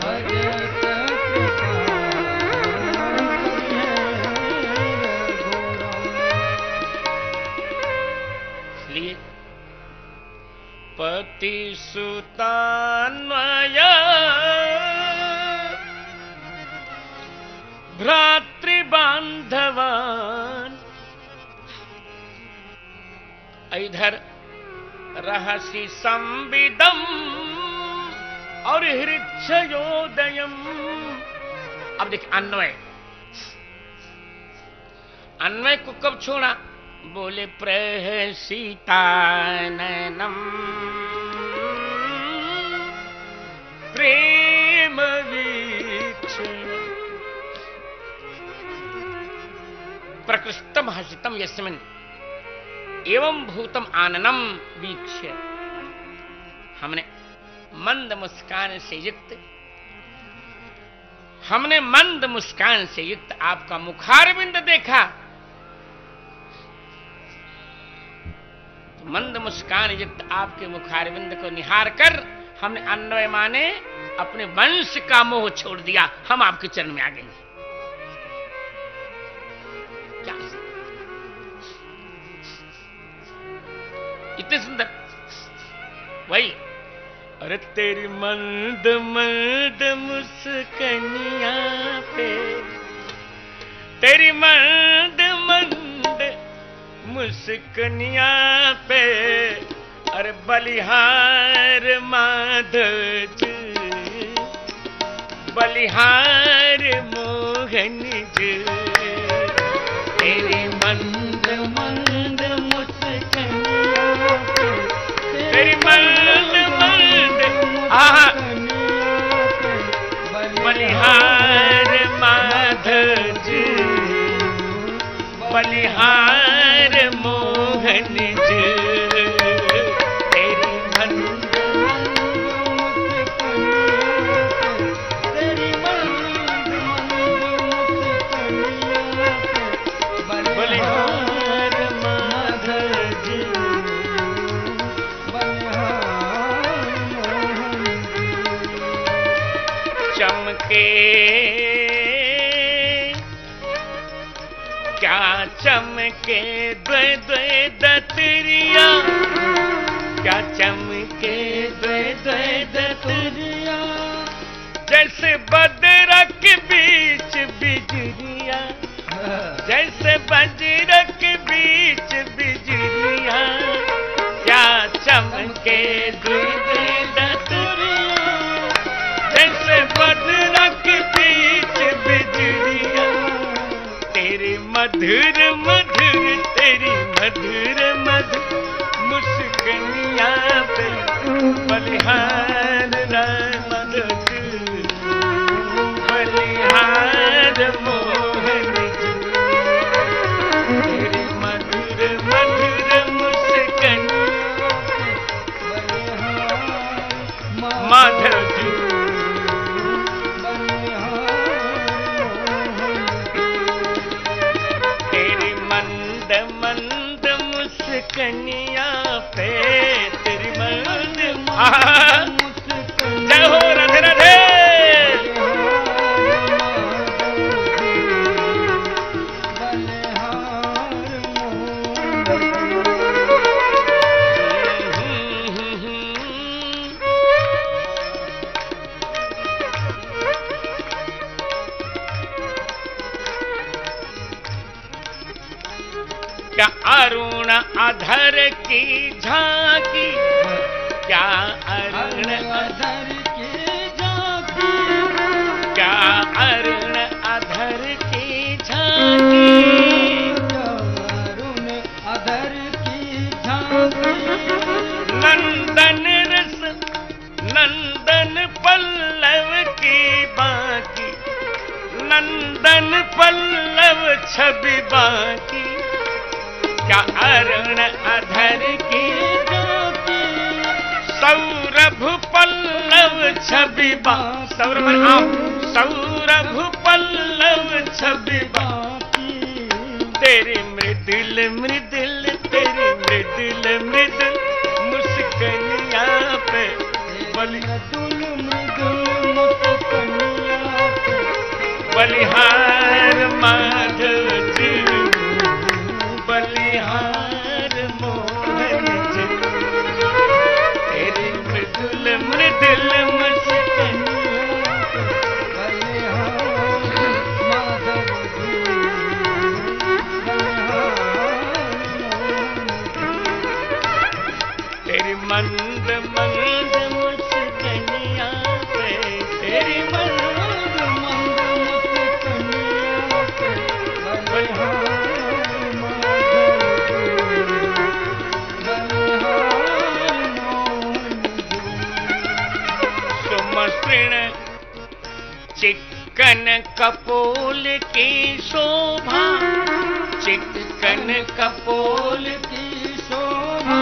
भजत कृपा करी है रघुराई। इसलिए पति सुतान्वय भ्रातृबांधवान, इधर रहसि संविदम और हृच्छयोदयम। अब देखिए अन्वय, अन्वय को कब छोड़ा? बोले प्रहसिताननम प्रेम वीक्ष, प्रकृष्टम हसितम यस्मिन् एवं भूतम आननम वीक्ष्य। हमने मंद मुस्कान से युक्त, हमने मंद मुस्कान से युक्त आपका मुखारविंद देखा। तो मंद मुस्कान युक्त आपके मुखारविंद को निहार कर हमने अन्वय माने अपने वंश का मोह छोड़ दिया, हम आपके चरण में आ गए। क्या इतने सुंदर वही। अरे तेरी मंद मंद मुस्कनिया पे, तेरी मंद मंद मुस्कनिया पे, अरे बलिहार माधव बलिहार मोहन जी, तेरी मंद मंद मुस्कनिया पे, तेरी मंद मंद बलिहार माधव जी, बलिहार मोहन जी, तेरी मंद तेरी मंद बलिहार माधव जी, चमके क्या चमके द्वे द्वे दतरिया, क्या चमके द्वे द्वे दतरिया, जैसे बदरा के बीच बिजलिया, जैसे बजरा के बीच बिजलिया, क्या चमके द्वे द्वे दतरिया, जैसे बदरा के बीच बिजलिया, तेरे मधुर मधुर तेरी मधुर मधुर मुस्कनिया पे, बलिहार मधुर बलिहार मोहन जी, तेरी मधुर मधुर मुस्कनिया पे, माधव जी, मंद मुस्कनिया पे, तेरी मंद जय हो राधे राधे। क्या अरुण अधर की झांकी, क्या अरुण अधर की झांकी, क्या अरुण अधर की झांकी, छवि बाकी, क्या अरुण अधर की ज्योति, सौरभ पल्लव छवि बाकी, सौरभ पल्लव छवि बाकी, तेरी मृदुल मृदुल, तेरी मृदुल मृदुल मुस्कनिया पे, मृदुल मृदुल मुस्कनिया पे, बलिहार माधव जी, बलिहार मोहन जी, तेरी मृदुल मृदुल मुस्कनिया पे, बलिहार माधव जी, तेरी मंद मंद मुस्कनिया पे, तेरी मंद मंद मुस्कनिया पे, बलिहार माधव जी, बलिहार मोहन जी। सुमसृण चिक्कन कपोल की शोभा, चिक्कन कपोल की शोभा,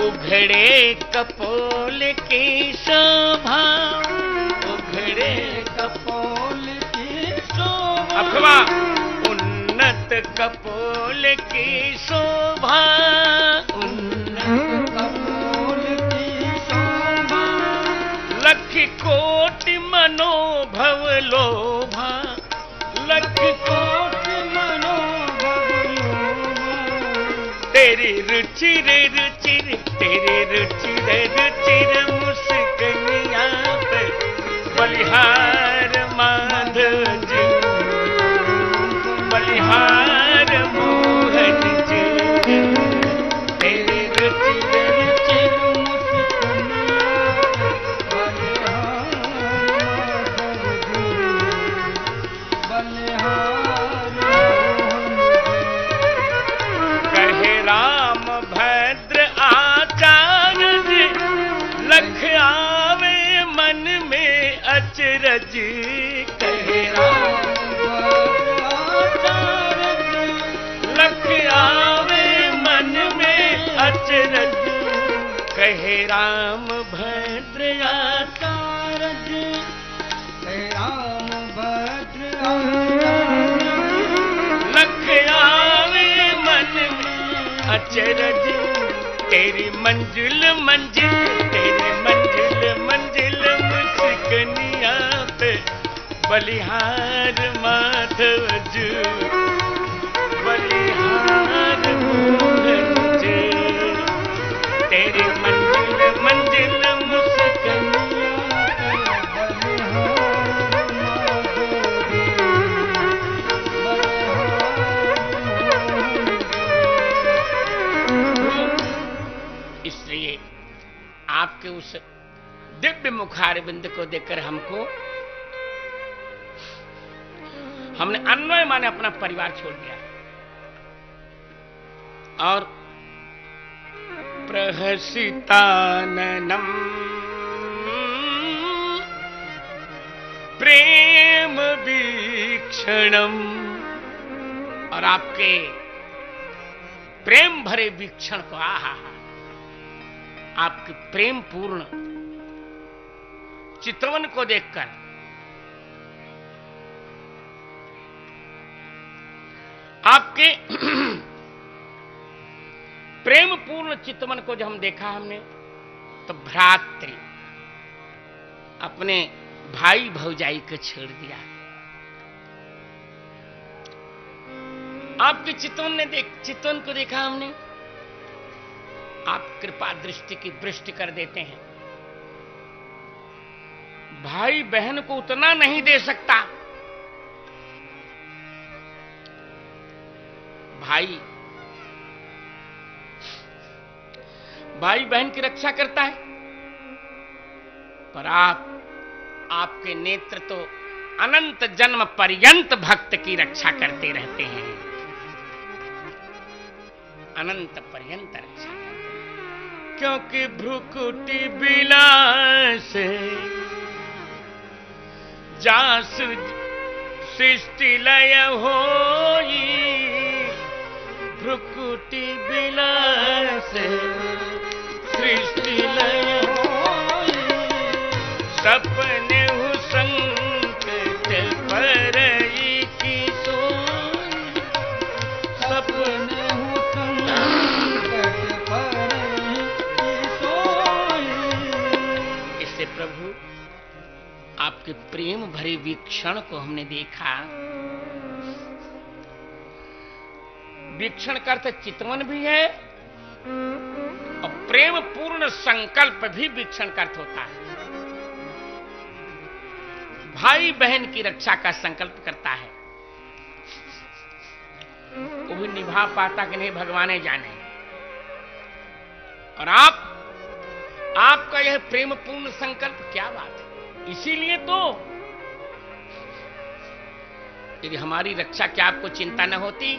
उघड़े कपोल की शोभा, उघड़े कपोल की शोभा, अथवा उन्नत कपोल की शोभा, उन्नत कपोल की शोभा, लख कोटि मनोभव लोभा, लख कोटि मनोभव लोभा, तेरी रुचि रे रुचि रे, तेरी रुचि रे रुचि रे मुस्कनिया पे, बलिहार माधव जी, बलिहार मोहन जी, तेरी रुचि रे रुचि रे मुस्कनिया पे, बलिहार माधव जी, बलिहार कहे राम भद्र आचार्य जी, लख आवे मन में अचरज, कहे राम भद्र आचार्य जी, लख आवे मन में अचरज, कहे राम भद्र आचार्य जी, कहे राम भद्र आचार्य जी, लख आवे मन में अचरज, तेरी मंजिल मंजिल, तेरी मंजिल मंजिल मुस्कनिया पे, बलिहार माधव जी, बलिहार मोहन जी, तेरी मंजिल मंजिल मुस्कनिया पे, बलिहार माधव जी, इसलिए आपके उस दिव्य मुखारविंद को देखकर हमने अन्वय माने अपना परिवार छोड़ दिया और प्रहसिताननम प्रेम वीक्षणम, और आपके प्रेम भरे वीक्षण को, आहा, आपके प्रेम पूर्ण चितवन को देखकर आपके प्रेम पूर्ण चितवन को जब हम देखा हमने, तो भ्रातृ अपने भाई भौजाई को छोड़ दिया। आपके चितवन को देखा हमने, आप कृपा दृष्टि की वृष्टि कर देते हैं। भाई बहन को उतना नहीं दे सकता, भाई बहन की रक्षा करता है, पर आपके नेत्र तो अनंत जन्म पर्यंत भक्त की रक्षा करते रहते हैं, अनंत पर्यंत रक्षा करते हैं, क्योंकि भ्रुकुटी बिलास जासु सृष्टि लय होई भ्रुकुटी बिलासे, सृष्टि लय होई सपने हु संकट परई की सोई, सपने हु संकट परई की सोई। इससे प्रभु आपके प्रेम भरे वीक्षण को हमने देखा। वीक्षण का अर्थ चितवन भी है और प्रेम पूर्ण संकल्प भी वीक्षण का अर्थ होता है। भाई बहन की रक्षा का संकल्प करता है, वो भी निभा पाता कि नहीं भगवान जाने। और आपका यह प्रेम पूर्ण संकल्प, क्या बात है। इसीलिए तो यदि हमारी रक्षा क्या आपको चिंता न होती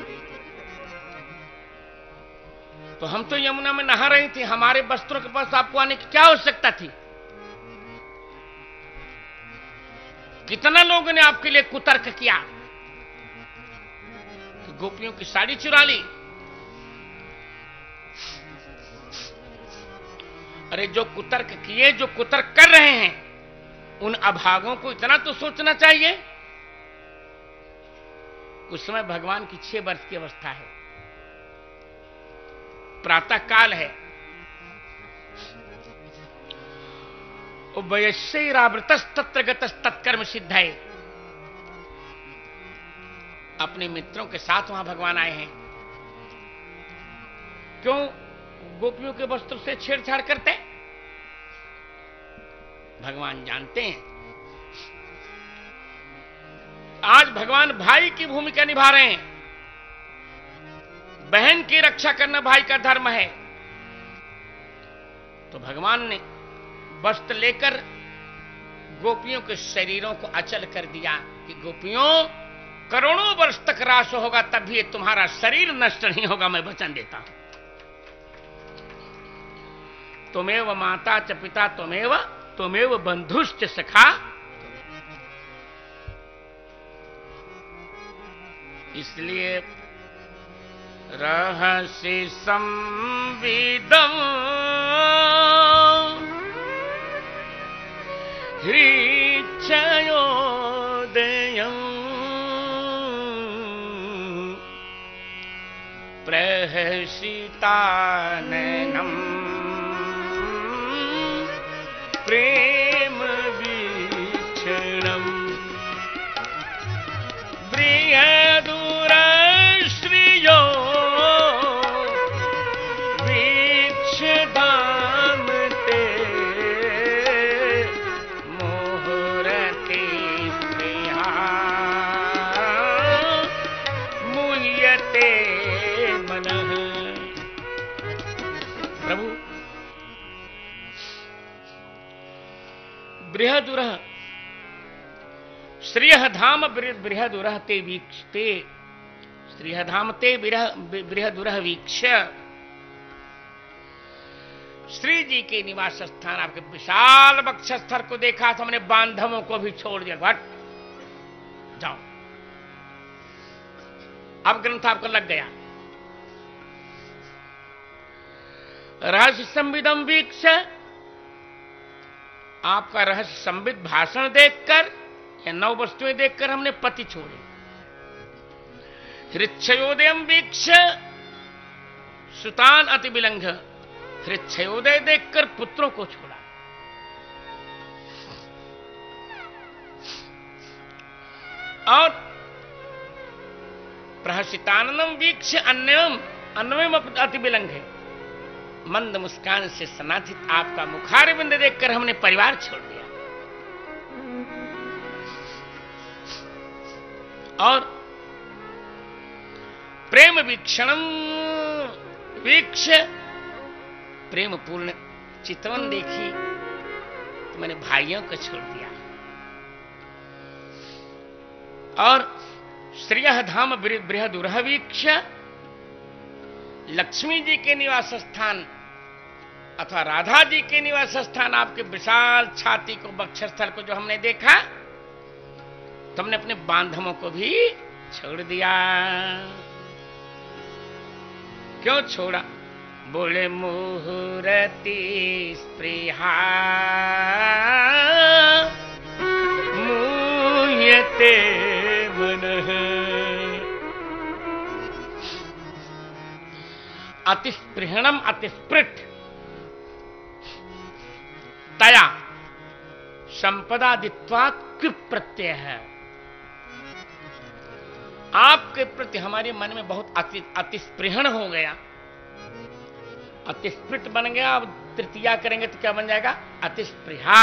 तो हम तो यमुना में नहा रही थी, हमारे वस्त्रों के पास आपको आने की क्या आवश्यकता थी। कितना लोगों ने आपके लिए कुतर्क किया कि गोपियों की साड़ी चुरा ली। अरे जो कुतर्क किए, जो कुतर्क कर रहे हैं, उन अभागों को इतना तो सोचना चाहिए। उस समय भगवान की 6 वर्ष की अवस्था है, प्रातः काल है, वयस्यैरावृतस्तत्र गतस्तत्कर्म सिद्ध है। अपने मित्रों के साथ वहां भगवान आए हैं। क्यों गोपियों के वस्त्र से छेड़छाड़ करते? भगवान जानते हैं आज भगवान भाई की भूमिका निभा रहे हैं। बहन की रक्षा करना भाई का धर्म है। तो भगवान ने वस्त्र लेकर गोपियों के शरीरों को अचल कर दिया कि गोपियों, करोड़ों वर्ष तक रास होगा तब भी तुम्हारा शरीर नष्ट नहीं होगा, मैं वचन देता हूं। तुमेव माता च पिता तुमेव बंधुश्च सखा। इसलिए रहसि संविदं हृच्छयोदयं प्रहसिताननं प्रेम वीक्षणं बृहदुरश्रियो वीक्षधाम ते मुहुरति स्नेहा मुह्यते मनः। प्रभु बृहदुरः श्रियधाम बृहदुरः ते वीक्षते, श्रियधाम ते बृहदुरः वीक्ष। श्री जी के निवास स्थान आपके विशाल वक्षस्थल को देखा तो हमने बांधवों को भी छोड़ दिया। हट जाओ, अब ग्रंथ आपको लग गया। रहस्य संविदम वीक्ष, आपका रहस्य संविद भाषण देखकर या 9 वस्तुएं देखकर हमने पति छोड़े। हृच्छयोदयम वीक्ष सुतान अति विलंघ, हृच्छयोदय देखकर पुत्रों को छोड़ा। और प्रहसिताननम वीक्ष अन्वयम अति विलंघ, मंद मुस्कान से सनाथित आपका मुखारविंद देखकर हमने परिवार छोड़ दिया। और प्रेम वीक्षणम वीक्ष, प्रेम पूर्ण चितवन देखी तो मैंने भाइयों को छोड़ दिया। और श्रियधाम बृहदुरः वीक्ष, लक्ष्मी जी के निवास स्थान अथवा राधा जी के निवास स्थान, आपके विशाल छाती को वक्षस्थल को जो हमने देखा तुमने अपने बांधवों को भी छोड़ दिया। क्यों छोड़ा? बोले मुहूर्ति स्पृहा मुह्यते मनः। अतिस्पृहणम अतिस्पृट तया संपदादित्वात् कृप प्रत्यय है। आपके प्रति हमारे मन में बहुत अतिस्पृहण हो गया, अतिस्पृट बन गया। अब तृतीया करेंगे तो क्या बन जाएगा? अतिस्पृहा।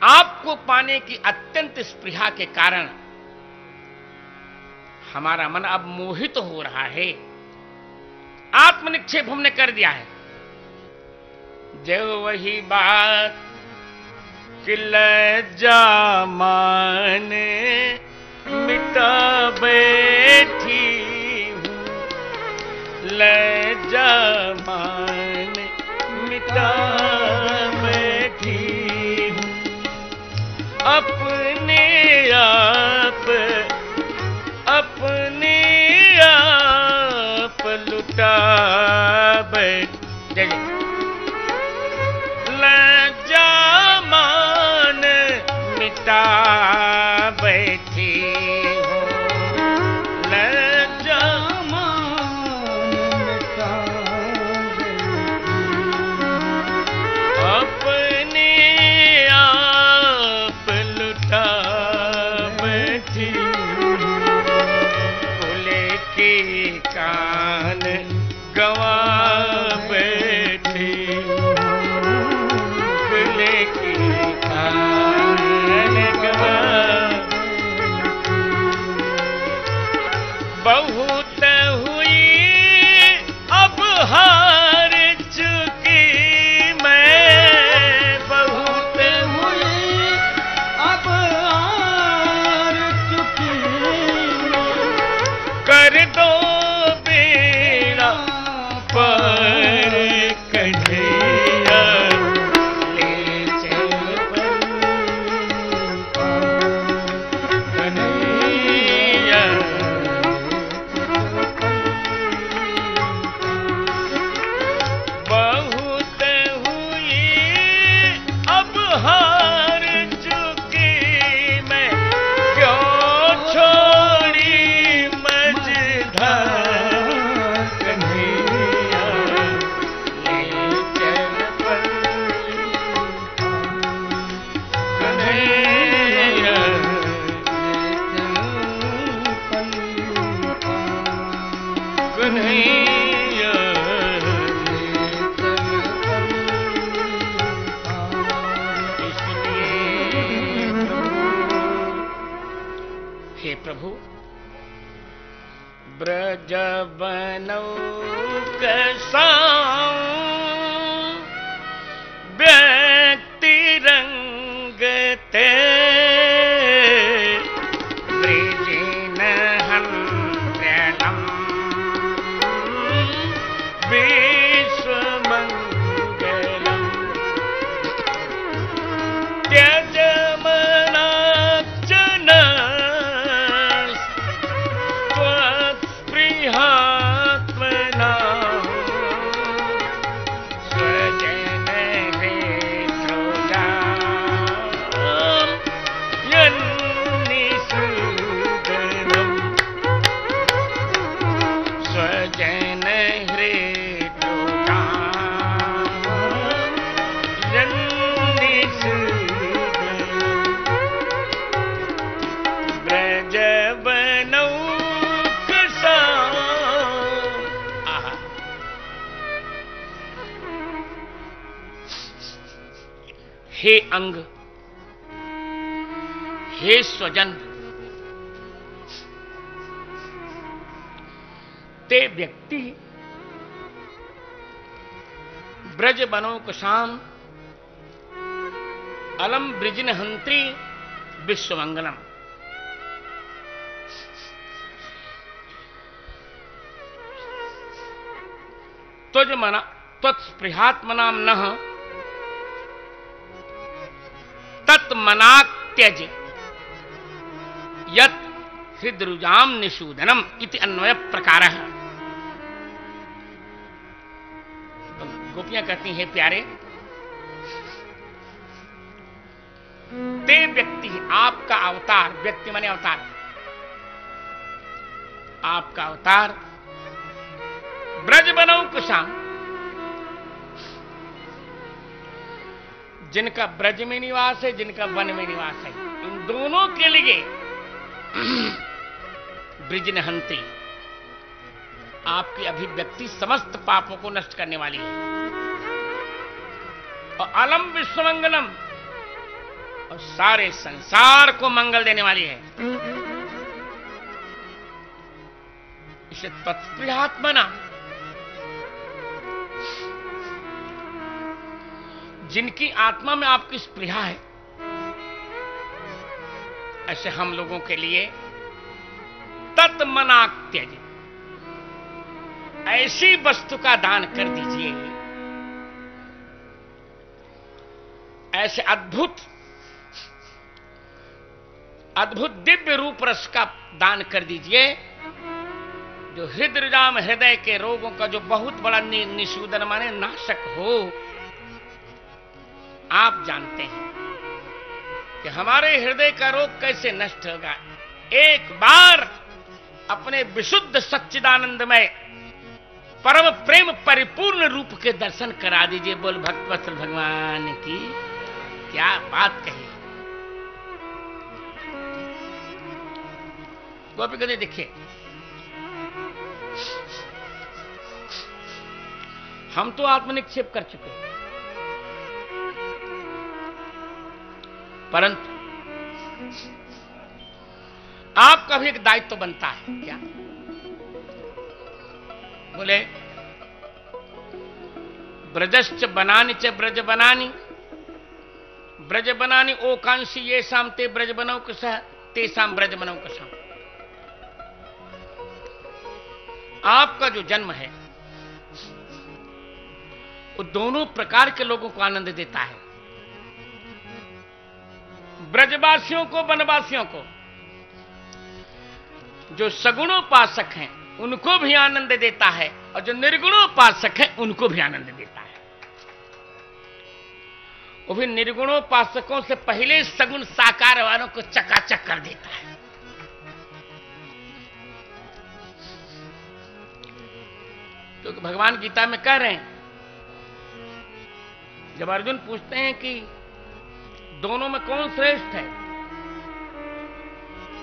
आपको पाने की अत्यंत स्पृहा के कारण हमारा मन अब मोहित हो रहा है। आत्मनिक्षेप हमने कर दिया है। जो वही बात कि लज्जा मान मिटा बैठी हूं, लज्जा मान मिटा बैठी हूं, अपने आप लुटा बैठ। लज्जा मान मिटा बैठी हो, लज्जा मान मिटा अपने आप लुटा बैठी। फूले के कान गवा बैठी, फूले के कान गवा। बहुत हुई अब हार चुकी मैं, बहुत हुई अब हार चुकी मैं। कर दो बेड़ा पर कन्हैया, ले चल कन्हैया। बहुत हुई अब हार चुकी मैं, क्यों छोड़ी मझधार कन्हैया, ले चल कन्हैया, कन्हैया। हे प्रभु, ब्रज बनौ कसाऊं, व्यक्ति रंगते ब्रिजिन हंत्र्यलम विश्वमंगलम। त्यज त्वत्स्पृहात्मना स्वजन हृदयां यन्निषूदनम्, स्वजन हृदयां यन्निषूदनम्। ब्रज बनौ हे अंग, हे स्वजन, ते व्यक्ति ब्रज बनो कुशाम अलम ब्रिजिन हंत्री विश्वमंगलम। त्वत्स्पृहात्मनाम नः तत् तत् मनाक त्यज यत् हृदरुजाम निषूदनम इति अन्वय प्रकार। गोपियां कहती हैं, प्यारे ते व्यक्ति, आपका अवतार, व्यक्ति माने अवतार, आपका अवतार ब्रज बनऊ कुशाम, जिनका ब्रज में निवास है, जिनका वन में निवास है, इन दोनों के लिए ब्रिजनहंती, आपकी अभिव्यक्ति समस्त पापों को नष्ट करने वाली है, और अलम विश्वमंगलम, और सारे संसार को मंगल देने वाली है। इसे तत्स्पृहात्मना, जिनकी आत्मा में आपकी स्पृहा है, ऐसे हम लोगों के लिए तत्मनाक त्यज, ऐसी वस्तु का दान कर दीजिए, ऐसे अद्भुत अद्भुत दिव्य रूप रस का दान कर दीजिए, जो हृदयजाम, हृदय के रोगों का जो बहुत बड़ा निषूदन माने नाशक हो। आप जानते हैं कि हमारे हृदय का रोग कैसे नष्ट होगा। एक बार अपने विशुद्ध सच्चिदानंदमय परम प्रेम परिपूर्ण रूप के दर्शन करा दीजिए। बोल भक्तवत्सल भगवान की, क्या बात कही। गोपी कहते देखिए, हम तो आत्मनिक्षेप कर चुके, परंतु आपका भी एक दायित्व बनता है। क्या? बोले ब्रजश्च बनानी च ब्रज बनानी, ब्रज बनानी ओकांशी ये शाम ते ब्रज बनौ कसा ते शाम ब्रज बनौ कसा। आपका जो जन्म है वो दोनों प्रकार के लोगों को आनंद देता है, ब्रजवासियों को, वनवासियों को। जो सगुणोपासक हैं उनको भी आनंद देता है, और जो निर्गुणोपासक हैं उनको भी आनंद देता है। वो भी निर्गुणोपासकों से पहले सगुण साकार वालों को चकाचक कर देता है। क्योंकि भगवान गीता में कह रहे हैं, जब अर्जुन पूछते हैं कि दोनों में कौन श्रेष्ठ है,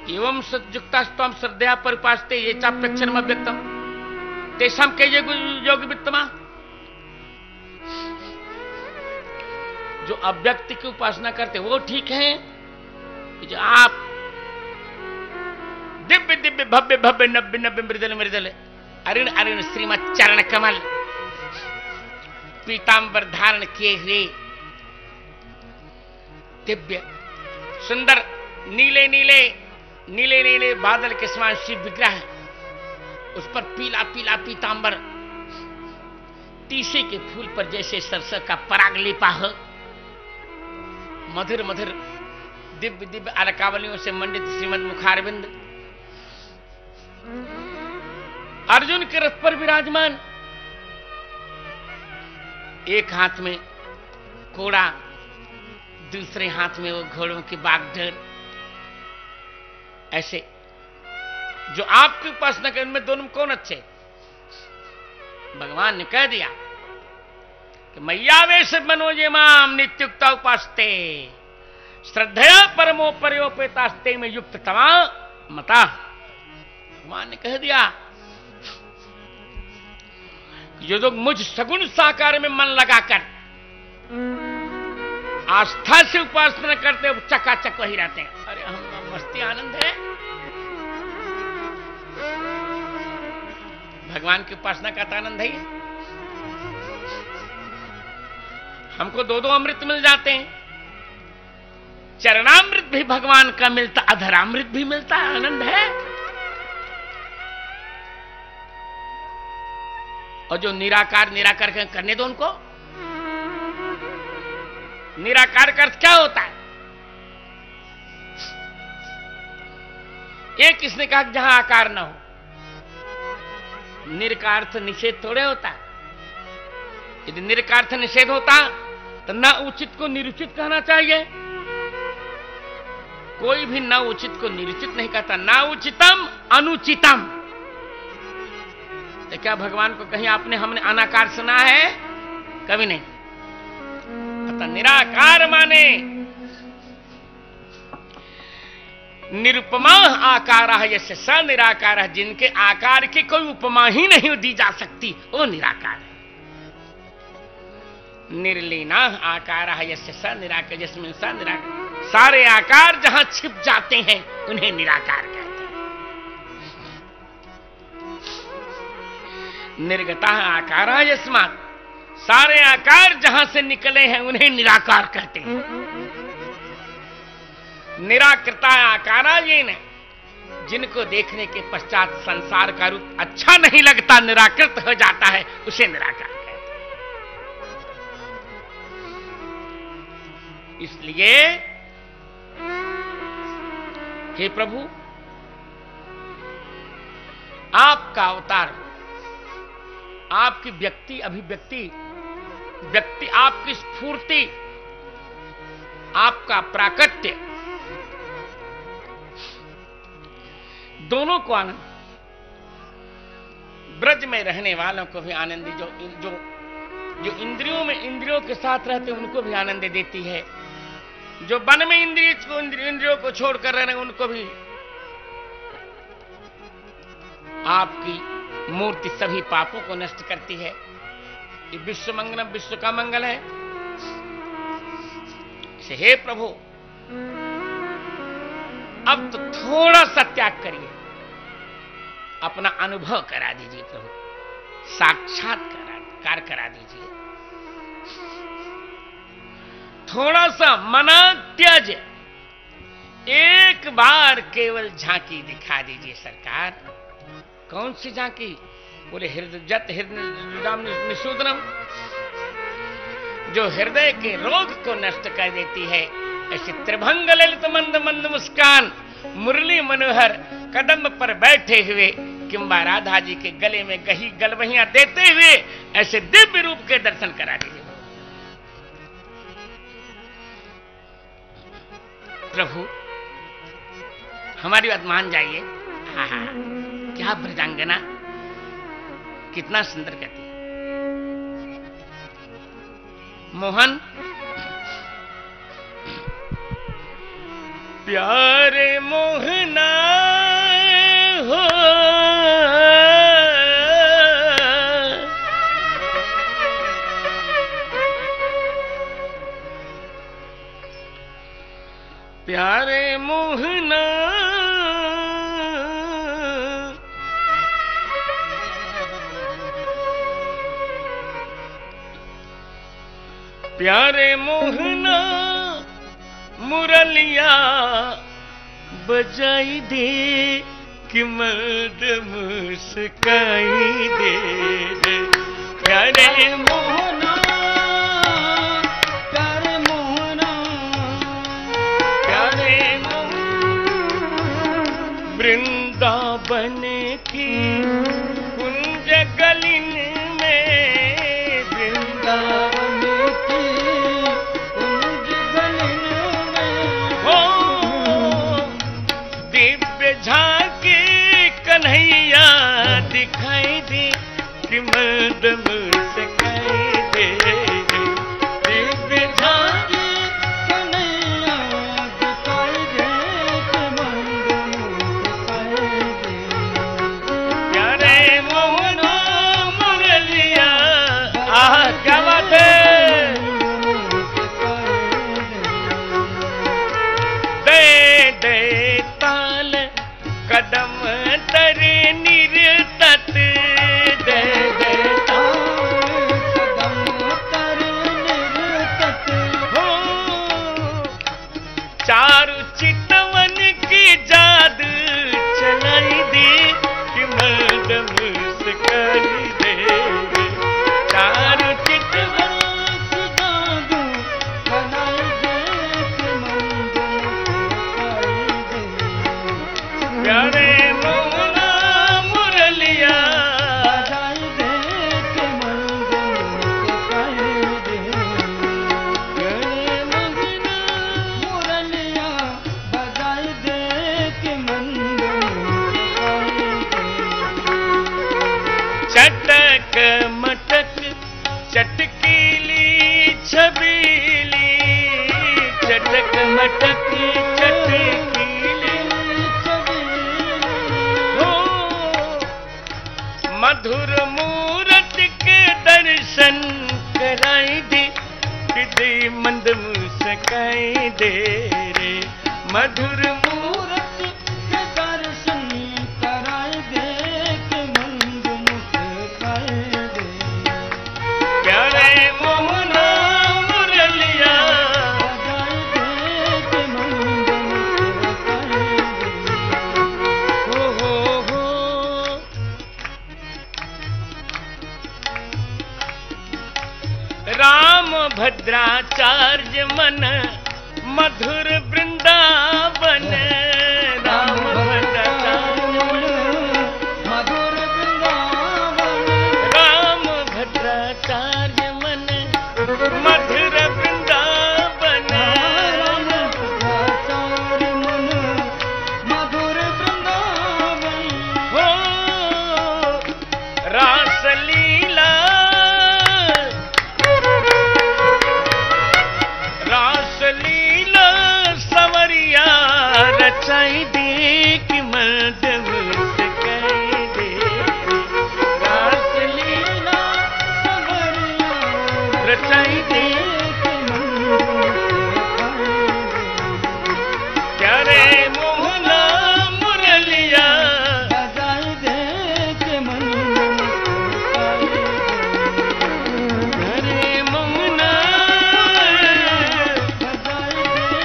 एवं सज्जुक्तास्त्वं श्रद्धया परिपास्ते ये चाप्यक्षरम अव्यक्तम तेषां के योगी वित्तमा। जो अव्यक्ति की उपासना करते वो ठीक है, जो आप दिव्य दिव्य भव्य भव्य नव्य नव्य मृदल मृदल अरुण अरुण श्रीमत् चरण कमल पीतांबर धारण किए हुए दिव्य सुंदर नीले नीले नीले नीले बादल के समान शिव विग्रह, उस पर पीला पीला पीतांबर, तीसे के फूल पर जैसे सरसों का पराग लिपा हो, मधुर मधुर दिव्य दिव्य अलकावलियों से मंडित श्रीमद मुखारविंद, अर्जुन के रथ पर विराजमान, एक हाथ में कोड़ा, दूसरे हाथ में वो घोड़ों की बागडोर। ऐसे जो आपकी उपासना करें, उनमें दोनों कौन अच्छे? भगवान ने कह दिया कि मैयावेश मनोजे माम नित्युक्ता उपासते श्रद्धया परमोपरियोपेतास्ते में युक्त तमा मता। भगवान ने कह दिया जो लोग मुझ सगुण साकार में मन लगाकर आस्था से उपासना करते हैं, चकाचक वही रहते हैं। अरे हम मस्ती आनंद है। भगवान की उपासना का तो आनंद है। हमको दो दो अमृत मिल जाते हैं, चरणामृत भी भगवान का मिलता, अधरामृत भी मिलता है, आनंद है। और जो निराकार निराकार करने दो उनको। निराकार का अर्थ क्या होता है? ये किसने कहा कि जहां आकार ना हो? निरकार्थ निषेध थोड़े होता। यदि निरकार्थ निषेध होता तो न उचित को निरुचित कहना चाहिए। कोई भी न उचित को निरुचित नहीं कहता। न उचितम अनुचितम। तो क्या भगवान को कहीं हमने अनाकार सुना है? कभी नहीं। अतः निराकार माने निरुपमा आकार यस्य स निराकार, जिनके आकार की कोई उपमा ही नहीं दी जा सकती, वो निराकार है। निर्लीना आकार यस्य स निराकार, जिसमें स निराकार, सारे आकार जहां छिप जाते हैं उन्हें निराकार कहते हैं। निर्गता आकार यस्मात्, सारे आकार जहां से निकले हैं उन्हें निराकार कहते हैं। निराकृता आकारा ये न, जिनको देखने के पश्चात संसार का रूप अच्छा नहीं लगता, निराकृत हो जाता है, उसे निराकार कहते हैं। इसलिए हे प्रभु, आपका अवतार, आपकी व्यक्ति अभिव्यक्ति, आपकी स्फूर्ति, आपका प्राकट्य, दोनों को आनंद, ब्रज में रहने वालों को भी आनंद, जो इंद्रियों के साथ रहते हैं उनको भी आनंद देती है, जो वन में इंद्रियों को छोड़कर रह रहे हैं उनको भी। आपकी मूर्ति सभी पापों को नष्ट करती है। ये विश्व मंगलम, विश्व का मंगल है। हे प्रभु, अब तो थोड़ा सा त्याग करिए, अपना अनुभव करा दीजिए प्रभु, साक्षात्कार करा दीजिए। थोड़ा सा मना त्याज, एक बार केवल झांकी दिखा दीजिए सरकार। कौन सी झांकी? बोले हृदय निशूदनम, जो हृदय के रोग को नष्ट कर देती है। ऐसे त्रिभंग ललित मंद मंद मुस्कान, मुरली मनोहर कदम पर बैठे हुए, किंबा राधा जी के गले में गही गलवहियां देते हुए ऐसे दिव्य रूप के दर्शन करा दीजिए प्रभु। हमारी बात मान जाइए। हाँ, क्या ब्रजांगना, कितना सुंदर कहती है। मोहन, प्यारे मोहना हो, प्यारे मोहना, प्यारे मोहना मुरलिया बजाई दे, कि मर्द मुस्काई दे। प्यारे मोहना, प्यारे मोहना, प्यारे मोहना, वृंदावन की कुंज गलिन में, वृंदावन झांकी कन्हैया दिखाई दे, कि मर्द मुस्काई दे। दिव्य झांकी कन्हैया दिखाई दे, कि मर्द मुस्काई दे। प्यारे मोहना मुरलिया, आह क्या बात है। दे दे ताल कदम तरे निरतत, दे दे ताल छबीली चटक मटक चटकीली हो मधुर मूरत के दर्शन कराई दे हृदय मंद मुस्काई दे रे मधुर मूरत के दर्शन कराई दे के मंद मुस्काई दे प्यारे मोहना मुरलिया बजाई दे के मंद मुस्काई दे हो राम भद्राचार्य मन मधुर वृंदावन राम भद्राचार्य मधुर वृंदावन राम भद्राचार्य मन मधुर वृंदावन राम भद्राचार्य मन मधुर वृंदावन हो रासलीला रचाई दे कि मर्द मुस्काई दे रासलीला सवरिया रचाई दे कि मर्द प्यारे मोहना मुरलिया बजाई दे कि मर्द प्यारे मोहना बजाई दे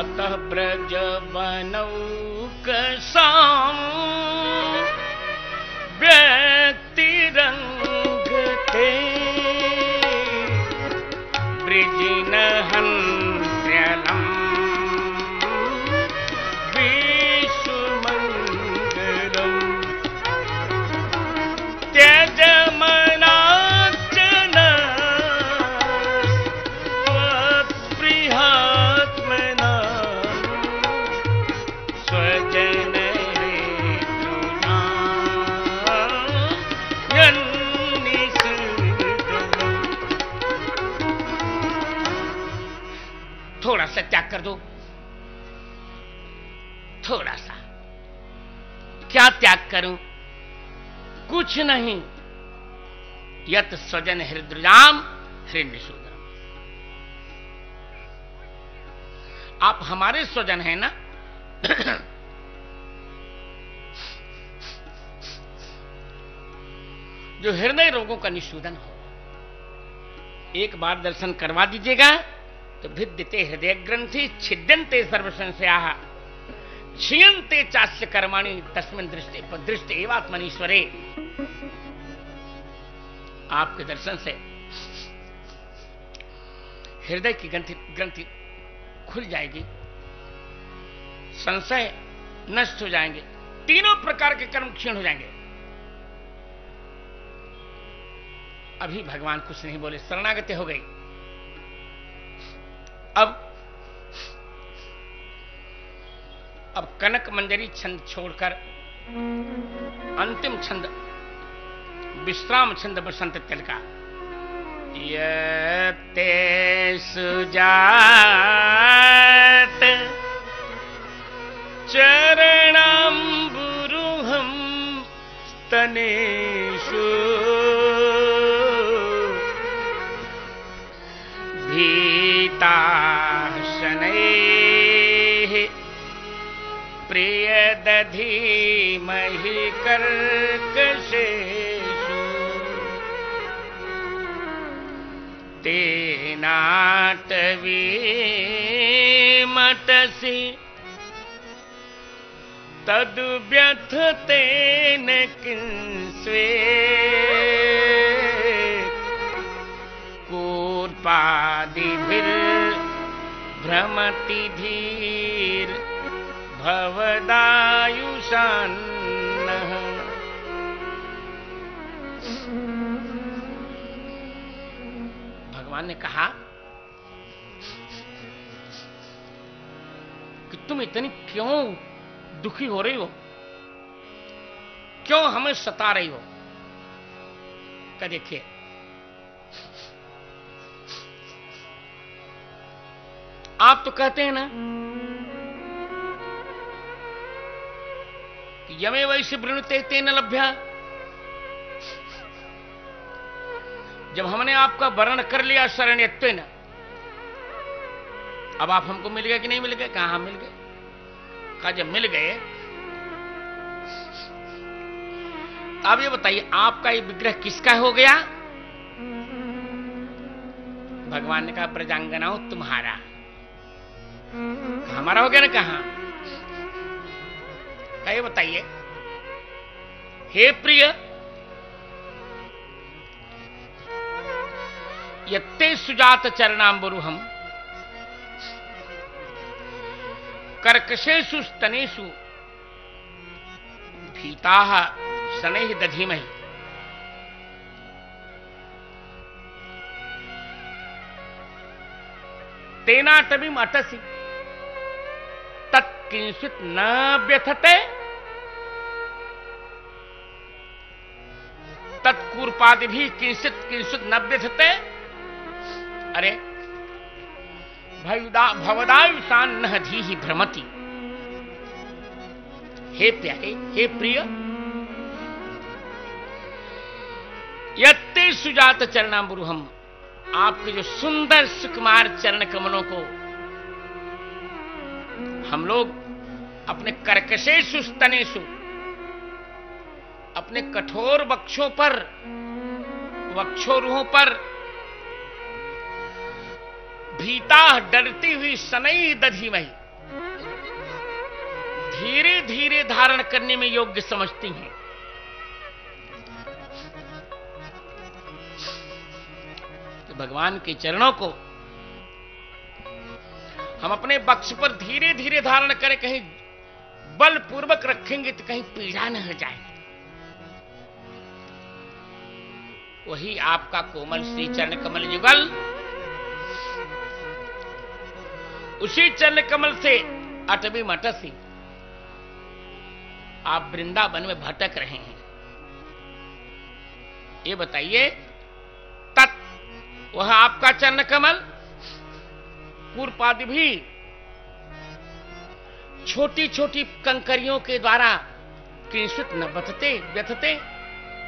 अतः ब्रज बनौक साम व्यक्ति रंग थे ब्रिजिन हंस्यलम विश्व मंगलम त्यज मनाचना त्वत्प्रियात्मना स्वजन थोड़ा सा त्याग कर दो थोड़ा सा क्या त्याग करूं कुछ नहीं यत स्वजन हृदयाम हृण्यशूद्रम आप हमारे स्वजन हैं ना जो हृदय रोगों का निशूदन हो एक बार दर्शन करवा दीजिएगा तो भिद्यते हृदय ग्रंथि छिद्यन्ते सर्व संशयाः क्षीयन्ते चास्य कर्माणि तस्मिन् दृष्टे एवात्मनीश्वरे आपके दर्शन से हृदय की ग्रंथि खुल जाएगी संशय नष्ट हो जाएंगे तीनों प्रकार के कर्म क्षीण हो जाएंगे अभी भगवान कुछ नहीं बोले शरणागति हो गई अब कनक मंजरी छंद छोड़कर अंतिम छंद विश्राम छंद बसंत तिलका यते सुजात चरणाम्बुरुहं स्तनेषु भीताशनैः प्रियदधीमहि कर्कशेषु तेनाटवीमटसि तद्व्यथतेन किंस्वे कूर्पादिभिर्भ्रमति धीर भवदायुषान्नः भगवान ने कहा कि तुम इतनी क्यों दुखी हो रही हो, क्यों हमें सता रही हो। का देखिए, आप तो कहते हैं ना कि यमे वैश्य वृणुते तेन लभ्या। जब हमने आपका वर्ण कर लिया शरण्यत्वेन, अब आप हमको मिल गए कि नहीं मिल गए? कहां मिल गए? कहा जब मिल गए, अब ये बताइए आपका ये विग्रह किसका हो गया? भगवान ने कहा प्रजांगनाओं तुम्हारा। हमारा हो गया ना? कहां? ये बताइए, हे प्रिय, यत्ते सुजात चरणाम्बुरुहम कर्कशेषु स्तनेषु भीताः शनैः दधीमहि। तेनाटवीम अटसि तत्किंचित् न व्यथते तत्कूर्पादिभिः किंचित् किंचित् न व्यथते। अरे भवदायुषान न धीहि भ्रमति। हे प्यारे, हे प्रिय, यत्ते सुजात चरणाम्बुरुहम, आपके जो सुंदर सुकुमार चरण कमलों को हम लोग अपने कर्कशेषु स्तनेषु, अपने कठोर वक्षों पर, वक्षोरुहों पर भीता डरती हुई शनैः दधीमहि, धीरे धीरे धारण करने में योग्य समझती हैं। तो भगवान के चरणों को हम अपने वक्ष पर धीरे धीरे धारण करें, कहीं बलपूर्वक रखेंगे तो कहीं पीड़ा न हो जाए। वही आपका कोमल श्री चरण कमल युगल, उसी चरण कमल से अटवी मटसी आप वृंदावन में भटक रहे हैं। ये बताइए, तत् वह आपका चरण कमल कूर्पादि भी छोटी छोटी कंकरियों के द्वारा किंचित न बथते व्यथते,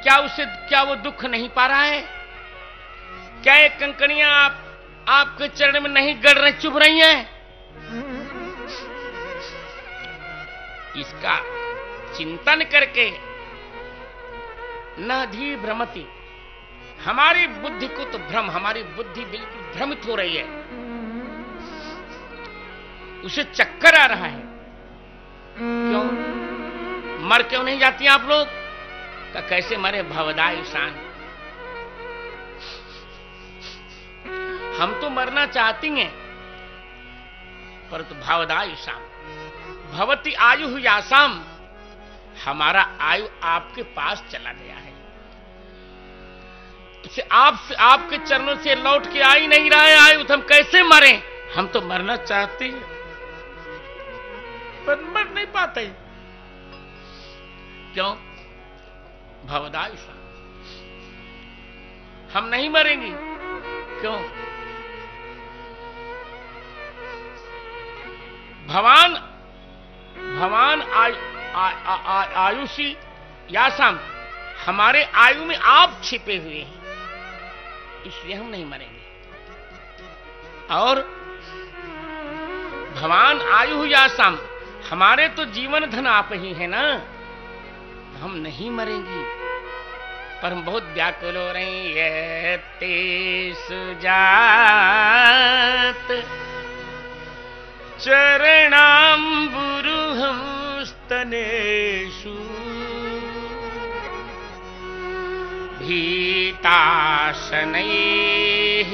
क्या वो दुख नहीं पा रहा है? क्या ये कंकड़ियां आपके चरण में नहीं गड़ रही, चुभ रही हैं? इसका चिंतन करके न धी भ्रमति, हमारी बुद्धि को तो भ्रम, हमारी बुद्धि बिल्कुल भ्रमित हो रही है, उसे चक्कर आ रहा है। क्यों मर क्यों नहीं जाती आप लोग? का कैसे मरे? भवदायुषान, हम तो मरना चाहती हैं, परंतु भवदायुषाम भवती आयु यासाम, हमारा आयु आपके पास चला गया है। आपके चरणों से लौट के आ ही नहीं रहा है आयु, तो हम कैसे मरे? हम तो मरना चाहते हैं पर मर नहीं पाते। क्यों? भवदायुषाम, हम नहीं मरेंगे। क्यों? भवान आयुषी यासाम, हमारे आयु में आप छिपे हुए हैं, इसलिए हम नहीं मरेंगे। और भवान आयु यासाम, हमारे तो जीवन धन आप ही है ना, हम नहीं मरेंगे। पर हम बहुत व्याकुल हो रहे हैं। ते सुजात चरणाम्बुरुहं स्तनेषु भीताशनैः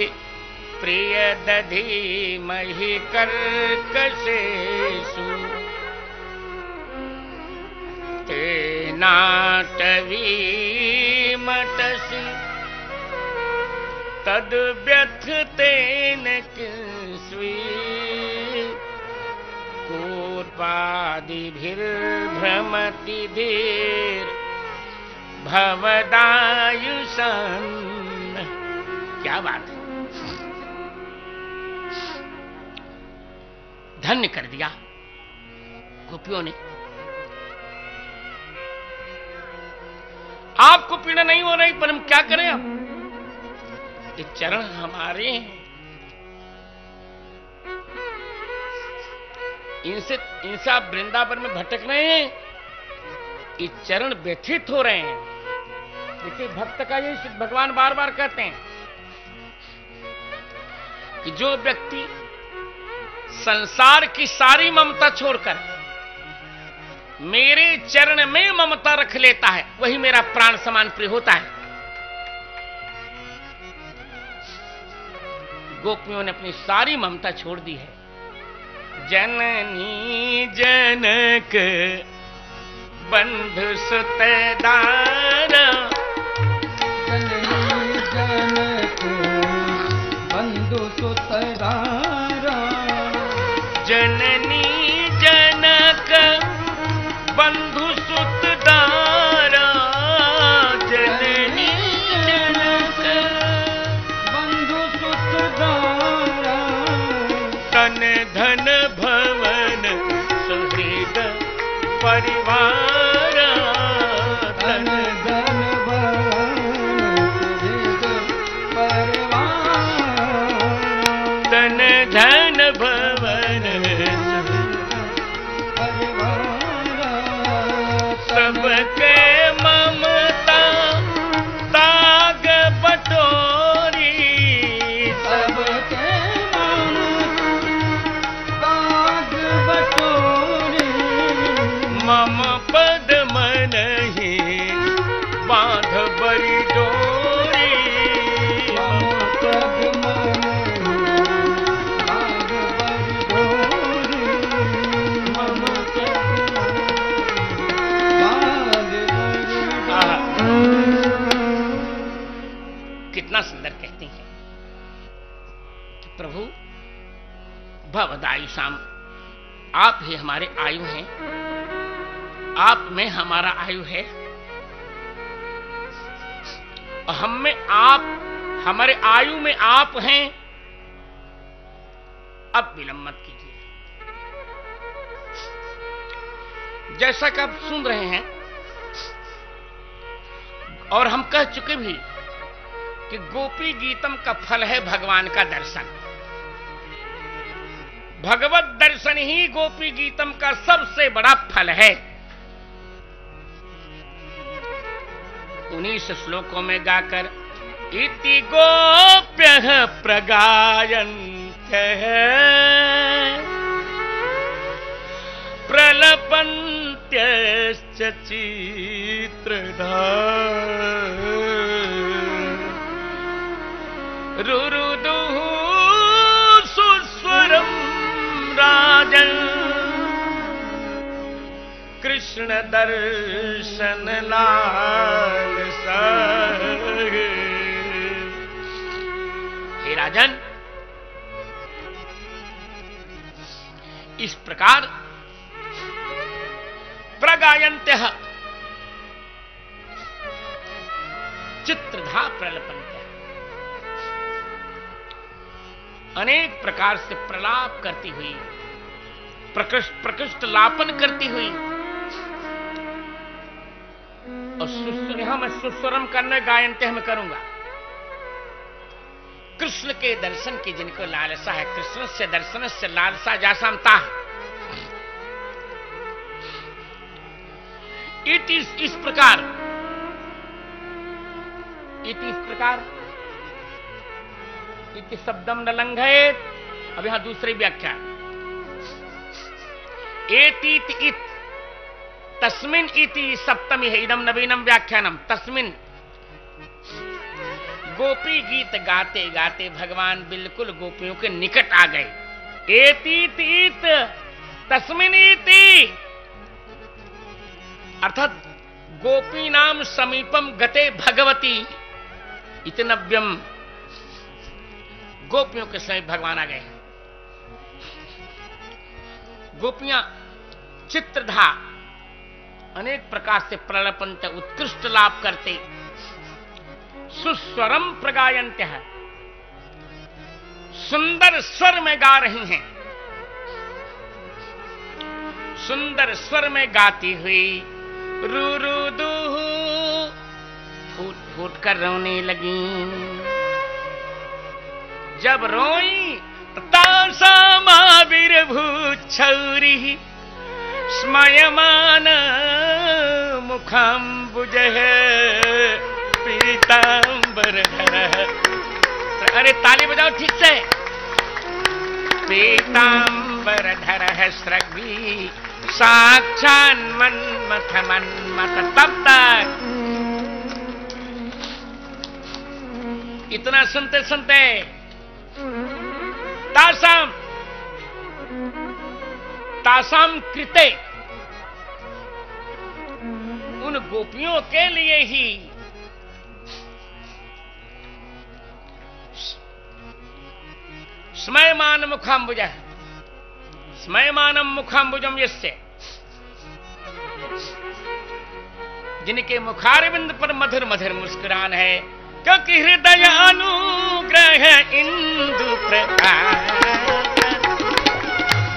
प्रियदधीमहि कर्कशेषु तेनाटवीमटसि तद्व्यथतेन किंस्वित् कूर्पादिभिर्भ्रमति धीर् भवदायुषन। क्या बात है, धन्य कर दिया गोपियों ने। आपको पीड़ा नहीं हो रही, पर हम क्या करें? अब ये चरण हमारे हैं, इनसे आप वृंदावन में भटक रहे हैं, ये चरण व्यथित हो रहे हैं। देखिए भक्त का ये भगवान बार बार कहते हैं कि जो व्यक्ति संसार की सारी ममता छोड़कर मेरे चरण में ममता रख लेता है, वही मेरा प्राण समान प्रिय होता है। गोपियों ने अपनी सारी ममता छोड़ दी है। जननी जनक बंधु सुतदारा, जननी जनक बंधु सुतदारा, जननी जनक बंधु सुतदारा, जननी जनक बंधु सुतदारा, तन धन भवन सुहृद परिवार, धन धन भवन परिवार, तन धन भवन सबके ममता ताग बटोरी, सबके ममता ताग बटोरी, मम पद मन ही बांध बरी डोरी, मम पद मन बांध बरी डोरी, मम पद बांध बरी डोरी। कितना सुंदर कहती हैं कि प्रभु भवदायुषाम, आप ही हमारे आयु हैं, आप में हमारा आयु है, और हम में आप, हमारे आयु में आप हैं। अब विलंब मत कीजिए। जैसा कि आप सुन रहे हैं और हम कह चुके भी कि गोपी गीतम का फल है भगवान का दर्शन। भगवत दर्शन ही गोपी गीतम का सबसे बड़ा फल है। उन्हीं श्लोकों में गाकर इति गोप्यः प्रगायन्त्यः प्रलपन्त्यश्च चित्रधार रुरुदुः सुस्वरं राजन् कृष्ण दर्शन लालसा। हे राजन, इस प्रकार प्रगायन्त्यः चित्रधा प्रलपन्त्यः, अनेक प्रकार से प्रलाप करती हुई, प्रकृष्ट लापन करती हुई, और यहां मैं सुस्वरम करने गायनते में करूंगा। कृष्ण के दर्शन की जिनको लालसा है, कृष्ण से दर्शन से लालसा जासामता है, इस प्रकार इति शब्दम न लंघयेत। अब यहां दूसरी व्याख्या, एतीत इत तस्मिन इति सप्तमी है, इदम नवीनम व्याख्यानम। तस्मिन, गोपी गीत गाते गाते भगवान बिल्कुल गोपियों के निकट आ गए। एतीत इत तस्मिन इति, अर्थात गोपी नाम समीपम गते भगवती इतनव्यम, गोपियों के समीप भगवान आ गए। गोपियां चित्रधा अनेक प्रकार से प्रलपंत उत्कृष्ट लाभ करते, सुस्वरम प्रगायंत है, सुंदर स्वर में गा रही हैं, सुंदर स्वर में गाती हुई रू रू दू फूट फूट कर रोने लगी। जब रोई तासामाविर्भूच्छौरी स्मयमान मुखाम्बुज पीतांबरधर। अरे ताली बजाओ ठीक से। पीतांबरधर है स्रग्वी साक्षान मन्मथ मन्मथ। तब तक इतना सुनते सुनते तासाम कृते, उन गोपियों के लिए ही स्मयमान मुखाम्बुज, स्मयमानम मुखाम्बुजम, यस्य जिनके मुखारविंद पर मधुर मधुर मुस्कुरान है, क्योंकि हृदय अनुग्रह इंदु प्रकाश,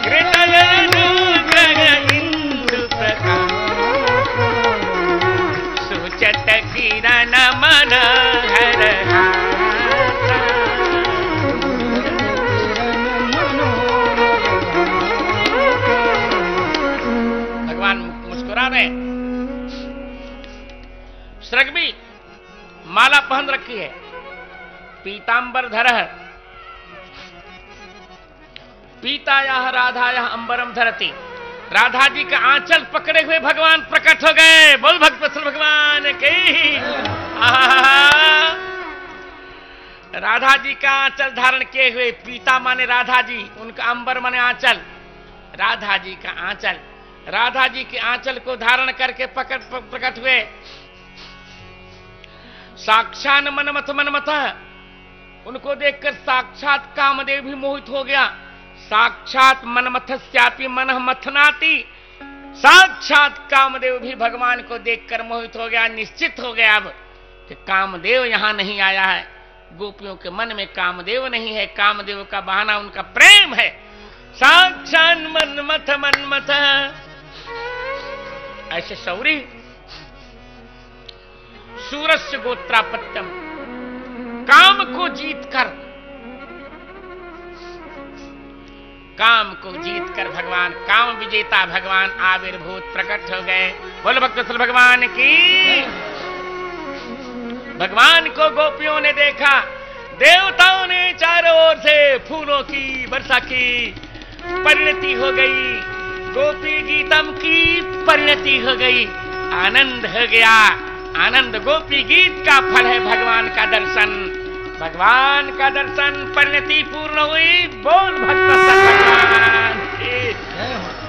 हृदय अनुग्रह इंदु प्रकाश, सुचत किरण मन हर भगवान मुस्कुरा रहे। स्रग्वी माला पहन रखी है, पीतांबर धर, पीताया राधाया अंबरम धरती। राधा जी का आंचल पकड़े हुए भगवान प्रकट हो गए। बोल भक्तवत्सल भगवान की। राधा जी का आंचल धारण किए हुए, पीता माने राधा जी, उनका अंबर माने आंचल, राधा जी का आंचल, राधा जी के आंचल को धारण करके प्रकट हुए। साक्षात मनमथ मनमथ, उनको देखकर साक्षात कामदेव भी मोहित हो गया। साक्षात मनमथस्यापि मनः मथनाति, साक्षात कामदेव भी भगवान को देखकर मोहित हो गया। निश्चित हो गया अब कि कामदेव यहां नहीं आया है। गोपियों के मन में कामदेव नहीं है, कामदेव का बहाना उनका प्रेम है। साक्षात मनमथ मनमथ। ऐसे शौरी सूरस्य गोत्रापत्यम, काम को जीतकर, काम को जीतकर भगवान, काम विजेता भगवान आविर्भूत प्रकट हो गए। बोलो भक्तवत्सल भगवान की। भगवान को गोपियों ने देखा, देवताओं ने चारों ओर से फूलों की वर्षा की, परिणति हो गई, गोपी गीतम की परिणति हो गई, आनंद हो गया। आनंद गोपी गीत का फल है भगवान का दर्शन, भगवान का दर्शन, परिणति पूर्ण हुई। बोल भक्तवत्सल भगवान की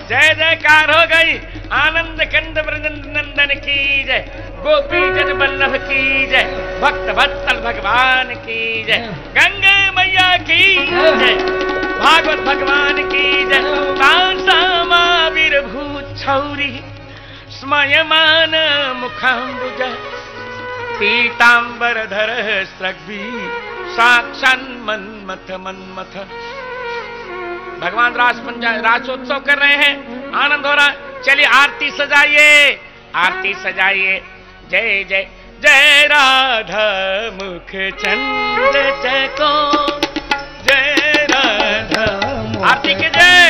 जय जयकार हो गई। आनंद कंद नंदन की जय, गोपी जन वल्लभ की जय, भक्तवत्सल भगवान की जय, गंगे मैया की जय, भागवत भगवान की जय। तासामाविर्भूच्छौरी स्मयमान मुखाम्बुज पीतांबरधर स्रग्वी साक्षान मन्मथ मन्मथ। भगवान रासोत्सव कर रहे हैं, आनंद हो रहा। चलिए आरती सजाइए, आरती सजाइए। जय जय जय राधा मुख चंद्र चको, जय राधा आरती के जय,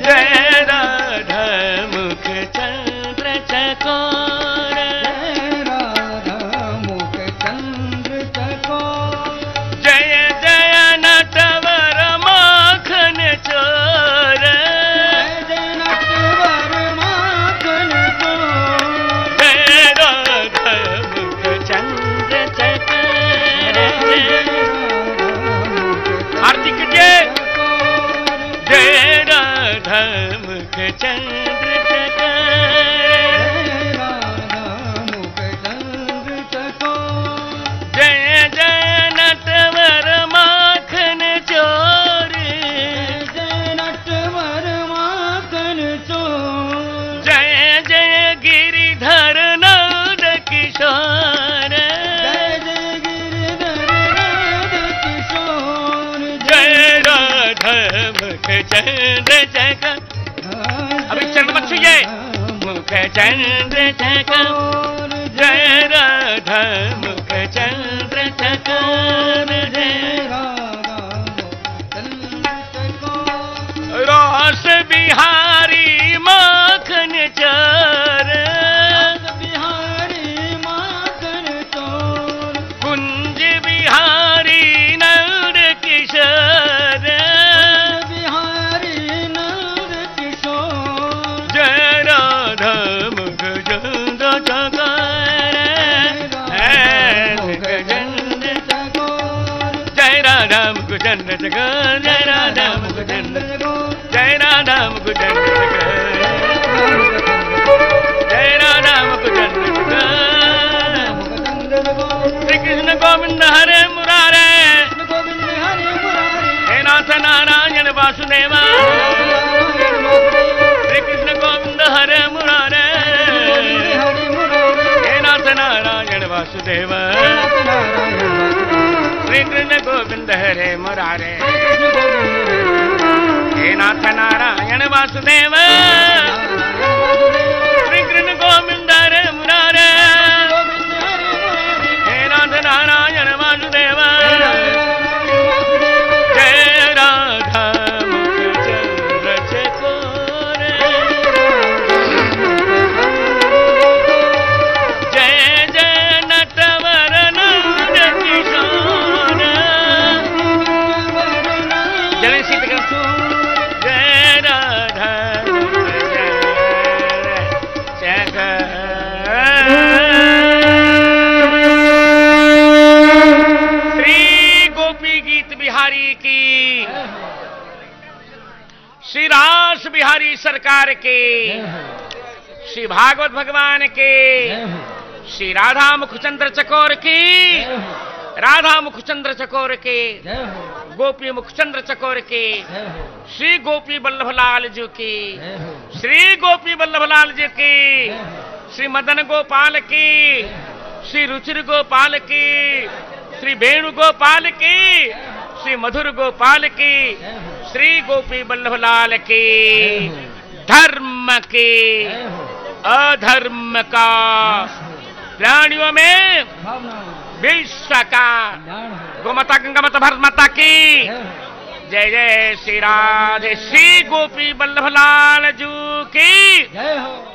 जय राधा मुख चंद्र चको, मुख चंद्र जय जय नटवर माखन चोर, जय नटवर माखन चोर, जय चंद्र चकोर। अभी चरण मत छूइए। मुख चंद्र चकोर जय राधा मुख चंद्र चकोर जय रस बिहारी माखन चोर कुंज बिहारी नंद किशोर जय राधा मुख चंद्र चकोर मुख चंद्र जय राधा मुख चंद्र चकोर जय राधा मुख चंद्र जय राधा मुख चंद्र जय राधा मुख चंद्र श्री कृष्ण गोविंद हरे मुरारे हे नाथ नारायण वासुदेव श्री कृष्ण गोविंद हरे मुरारे हे नाथ नारायण वासुदेव श्री कृष्ण गोविंद हरे मुरारे हे नाथ नारायण वासुदेव श्री कृष्ण गोविंद हरे मुरारे हे नाथ नारायण वासुदेव जय राधा मुख चंद्र चकोर जय जय नटवर नंद किशोर जय सीत की श्री रास बिहारी सरकार के श्री भागवत भगवान के श्री राधा मुखचंद्र चकोर की राधा मुखचंद्र चकोर के गोपी मुखचंद्र चकोर के श्री गोपी वल्लभलाल जी की श्री गोपी वल्लभलाल जी की श्री मदन गोपाल की श्री रुचिर गोपाल की श्री वेणु गोपाल की श्री मधुर गोपाल की श्री गोपी वल्लभलाल की धर्म के अधर्म का प्राणियों में विश्व का गोमाता गंगा माता भारत माता की जय जय श्री राधे श्री गोपी वल्लभलाल जी की जय हो।